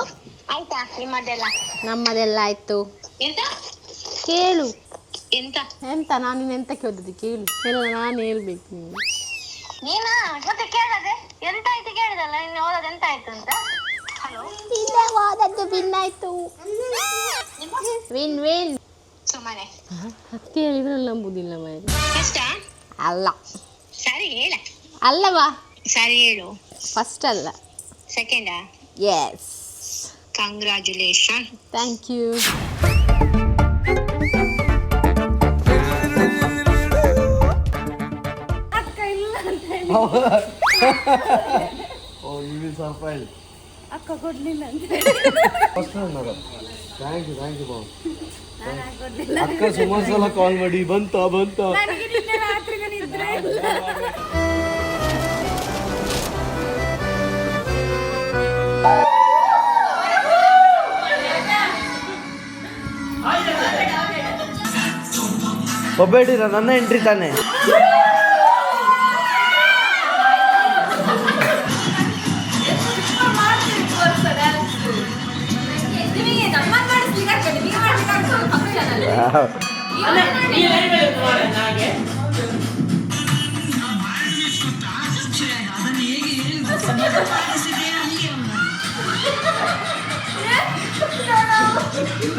ಆಯ್ತಾ ನಿಮ್ಮದೆಲ್ಲ? ನಮ್ಮದೆಲ್ಲ ಆಯ್ತು. ಎಂತ ಕೇಳು. ಎಂತ ಎಂತ ನಾನು ಎಂತ ಕೇಳಿದ್ದು ಕೇಳು. ಎಲ್ಲ ನಾನು ಹೇಳ್ಬೇಕು. ನೀನಾ ಮತ್ತೆ ಕೇಳದೆ? ಎಂತ ಆಯ್ತು ಕೇಳಿದಲ್ಲ, ನೀನು ಓದೋದು ಎಂತ ಆಯ್ತು ಅಂತ. ಹಲೋ, ಇಲ್ಲ, ಹೋದದ್ದು ವಿನ್ ಆಯ್ತು. Win win. ಸುಮ್ಮನೆ ಹತ್ತಿ ಹೇಳಿದ್ರೆ ನಂಬುದಿಲ್ಲ ಮಾರಿ. ಫಸ್ಟ್ ಅಲ್ಲ. ಸರಿ ಹೇಳ. ಅಲ್ಲವಾ? ಸರಿ ಹೇಳು. ಫಸ್ಟ್ ಅಲ್ಲ, ಸೆಕೆಂಡಾ? Yes. Congratulation. Thank you. Oh, ನೀವು ಸರ್ಪ್ರೈಸ್. ಅಕ್ಕ ಕೊಡ್ಲಿಲ್ಲ ಅಂತ. First runner. ಥ್ಯಾಂಕ್ ಯು ಬಾಬು. ಅಕ್ಕ ಸುಮಾರು ಸಲ ಕಾಲ್ ಮಾಡಿ ಬಂತ. ಒಬ್ಬೇಡಿರ, ನನ್ನ ಎಂಟ್ರಿ ತಾನೆ.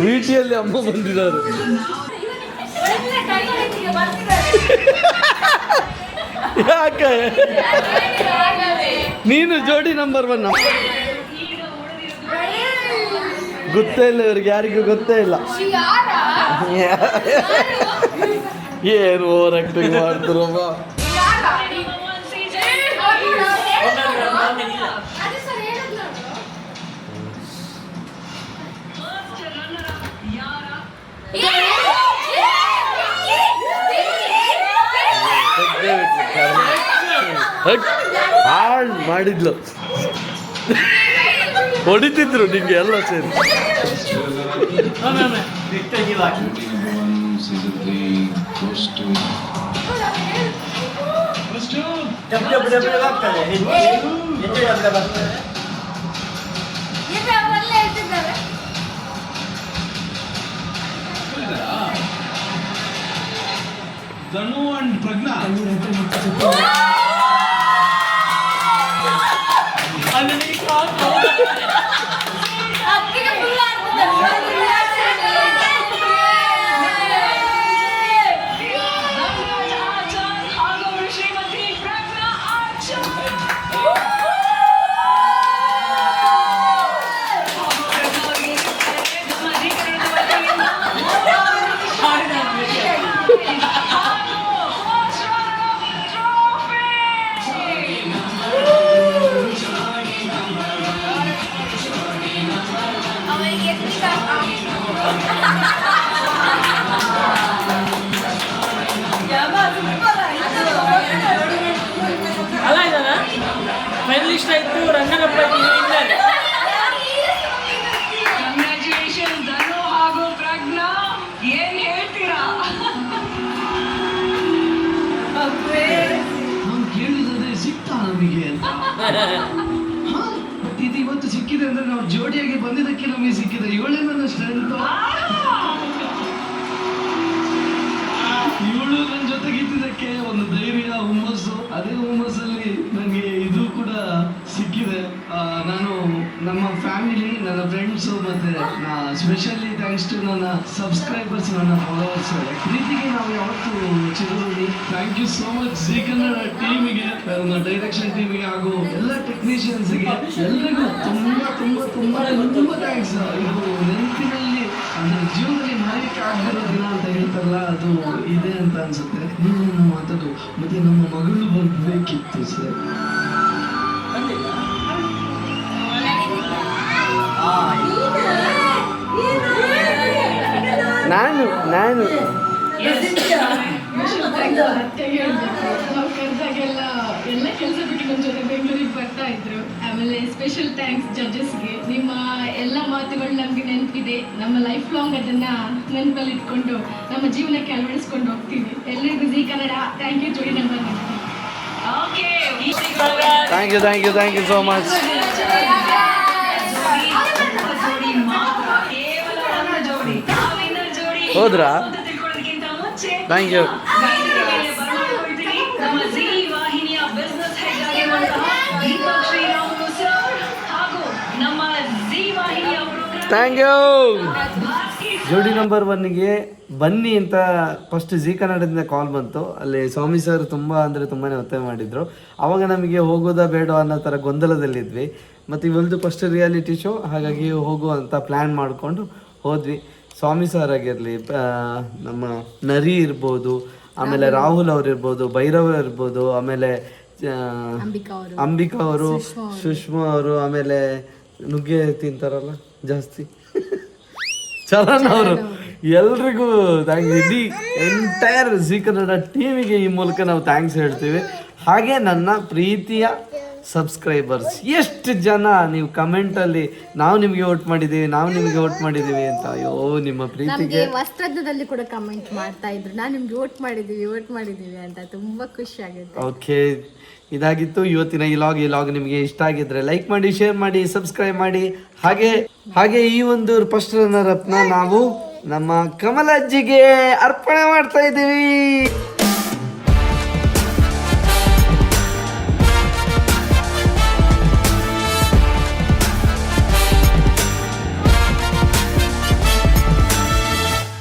ವಿಟಿಯಲ್ಲಿ ಅಮ್ಮ ಬಂದಿದ್ದಾರೆ. ಯಾಕೆ ನೀನು ಜೋಡಿ ನಂಬರ್ 1? ಗೊತ್ತೇ ಇಲ್ಲ ಇವ್ರಿಗೆ, ಯಾರಿಗೂ ಗೊತ್ತೇ ಇಲ್ಲ. ಏನು ಓವರ್ ಆಕ್ಟಿಂಗ್ ಮಾಡ್ತಾರಮ್ಮ. ಹಾಳು ಮಾಡಿದ್ಲು, ಹೊಡಿತಿದ್ರು ನಿಂಗೆ ಎಲ್ಲ ಸೇರಿ. ಧನು ಅಂಡ್ ಪ್ರಜ್ಞಾ ಅಲ್ಲ ಇದಲ್ಲ ಫೈನಲಿಸ್ಟ್ ಆಯ್ತು, ರನ್ನರ್ ಅಪ್ ಆಯ್ತು, ವಿನ್ನರ್. ಕಂಗ್ರ್ಯಾಚುಲೇಷನ್ ಧನು ಹಾಗೂ ಪ್ರಜ್ಞಾ. ಏನ್ ಹೇಳ್ತೀರಾ? ಕೇಳಿದ್ರೆ ಸಿಗ್ತಾ ನಮಗೆ ಅಂತ. ಇದು ಇವತ್ತು ಸಿಕ್ಕಿದೆ ಅಂದ್ರೆ ನಾವು ಜೋಡಿಯಾಗಿ ಬಂದಿದ್ದಕ್ಕೆ ನಮಗೆ ಸಿಕ್ಕಿದೆ. ಇವಳೇ ನನ್ನ ಸ್ಟ್ರೆಂತ್. ಇವಳು ನನ್ನ ಜೊತೆಗಿದ್ದಕ್ಕೆ ಒಂದು ಧೈರ್ಯ, ಹುಮ್ಮಸ್ಸು. ಅದೇ ಹುಮ್ಮಸ್ಸಲ್ಲಿ ನನಗೆ ಇದು ಕೂಡ ಸಿಕ್ಕಿದೆ. ನಾನು ನಮ್ಮ ಫ್ಯಾಮಿಲಿ, ನನ್ನ ಫ್ರೆಂಡ್ಸು, ಮತ್ತೆ ಸ್ಪೆಷಲಿ ಥ್ಯಾಂಕ್ಸ್ ಟು ನನ್ನ ಸಬ್ಸ್ಕ್ರೈಬರ್ಸ್, ನನ್ನ ಫಾಲೋವರ್ಸ್. ಪ್ರೀತಿಗೆ ನಾವು ಯಾವತ್ತೂ ಚಿರಋಣಿ. Thank you so much Zee Kannada ಟೀಮಿಗೆ, ನನ್ನ ಡೈರೆಕ್ಷನ್ ಟೀಮಿಗೆ ಹಾಗೂ ಎಲ್ಲ ಟೆಕ್ನಿಷಿಯನ್ಸ್ಗೆ, ಎಲ್ರಿಗೂ ತುಂಬಾ ತುಂಬಾ ತುಂಬಾ ತುಂಬಾ ಥ್ಯಾಂಕ್ಸ್. ಇದು ನೆನಪಿನಲ್ಲಿ, ಅಂದರೆ ಜೀವನದಲ್ಲಿ ಮರೆಯಕ್ಕೆ ಆಗದಿರೋ ದಿನ ಅಂತ ಹೇಳ್ತಾರಲ್ಲ, ಅದು ಇದೆ ಅಂತ ಅನ್ಸುತ್ತೆ. ನೀನು ಮಾತದು ಮತ್ತೆ ನಮ್ಮ ಮಗಳು ಬರ್ಬೇಕಿತ್ತು ಸರ್. ನಾನು ಎಲ್ಲ ಕೆಲಸ ಬಿಟ್ಟು ನಮ್ಮ ಜೊತೆ ಬೆಂಗಳೂರಿಗೆ ಬರ್ತಾ ಇದ್ರು. ಆಮೇಲೆ ಸ್ಪೆಷಲ್ ಥ್ಯಾಂಕ್ಸ್ ಜಡ್ಜಸ್ಗೆ. ನಿಮ್ಮ ಎಲ್ಲ ಮಾತುಗಳು ನಮ್ಗೆ ನೆನಪಿದೆ. ನಮ್ಮ ಲೈಫ್ ಲಾಂಗ್ ಅದನ್ನ ನೆನಪಲ್ಲಿ ಇಟ್ಕೊಂಡು ನಮ್ಮ ಜೀವನಕ್ಕೆ ಅಳವಡಿಸ್ಕೊಂಡು ಹೋಗ್ತೀವಿ. ಎಲ್ಲರಿಗೂ ಜೀ ಕನ್ನಡ ಥ್ಯಾಂಕ್ ಯು ಜೋಡಿ number. Thank you so much. ಹೋದ್ರಾ? Thank you. Thank you. ಜೋಡಿ ನಂಬರ್ 1ಗೆ ಬನ್ನಿ ಅಂತ ಫಸ್ಟ್ ಜಿ ಕನ್ನಡದಿಂದ ಕಾಲ್ ಬಂತು. ಅಲ್ಲಿ ಸ್ವಾಮಿ ಸರ್ ತುಂಬ ಒತ್ತಾಯ ಮಾಡಿದರು. ಆವಾಗ ನಮಗೆ ಹೋಗೋದಾ ಬೇಡ ಅನ್ನೋ ಥರ ಗೊಂದಲದಲ್ಲಿದ್ವಿ. ಮತ್ತು ಇವೊಂದು ಫಸ್ಟ್ ರಿಯಾಲಿಟಿ ಶೋ, ಹಾಗಾಗಿ ಹೋಗುವಂಥ ಪ್ಲ್ಯಾನ್ ಮಾಡಿಕೊಂಡು ಹೋದ್ವಿ. ಸ್ವಾಮಿ ಸರ್ ಆಗಿರಲಿ, ನಮ್ಮ ನರಿ ಇರ್ಬೋದು, ಆಮೇಲೆ ರಾಹುಲ್ ಅವ್ರು ಇರ್ಬೋದು, ಭೈರವ ಇರ್ಬೋದು, ಆಮೇಲೆ ಅಂಬಿಕಾ ಅವರು, ಸುಷ್ಮಾ ಅವರು, ಆಮೇಲೆ ನುಗ್ಗೆ ತಿಂತಾರಲ್ಲ ಜಾಸ್ತಿ ಚರಣ್ ಅವರು, ಎಲ್ರಿಗೂ ಇಡೀ ಎಂಟೈರ್ ಜಿ ಕನ್ನಡ ಟೀಮಿಗೆ ಈ ಮೂಲಕ ನಾವು ಥ್ಯಾಂಕ್ಸ್ ಹೇಳ್ತೀವಿ. ಹಾಗೆ ನನ್ನ ಪ್ರೀತಿಯ ಸಬ್ಸ್ಕ್ರೈಬರ್ಸ್, ಎಷ್ಟು ಜನ ನೀವು ಕಮೆಂಟಲ್ಲಿ ನಾವು ನಿಮಗೆ ವೋಟ್ ಮಾಡಿದ್ದೀವಿ ಅಂತ. ಅಯ್ಯೋ, ನಿಮ್ಮ ಪ್ರೀತಿಗೆ ವಸ್ತ್ರದಲ್ಲಿ ಕೂಡ ಕಮೆಂಟ್ ಮಾಡ್ತಾ ಇದ್ರು, ನಾನು ನಿಮ್ಗೆ ವೋಟ್ ಮಾಡಿದ್ದೀವಿ ಅಂತ. ತುಂಬಾ ಖುಷಿ ಆಗುತ್ತೆ. ಓಕೆ, ಇದಾಗಿತ್ತು ಇವತ್ತಿನ ಈ ಲಾಗ್. ನಿಮಗೆ ಇಷ್ಟ ಆಗಿದ್ರೆ ಲೈಕ್ ಮಾಡಿ, ಶೇರ್ ಮಾಡಿ, ಸಬ್ಸ್ಕ್ರೈಬ್ ಮಾಡಿ. ಹಾಗೆ ಈ ಒಂದು ಫಸ್ಟ್ ರನ್ನರ್ ಅಪ್ನ ನಾವು ನಮ್ಮ ಕಮಲಜ್ಜಿಗೆ ಅರ್ಪಣೆ ಮಾಡ್ತಾ ಇದ್ದೀವಿ.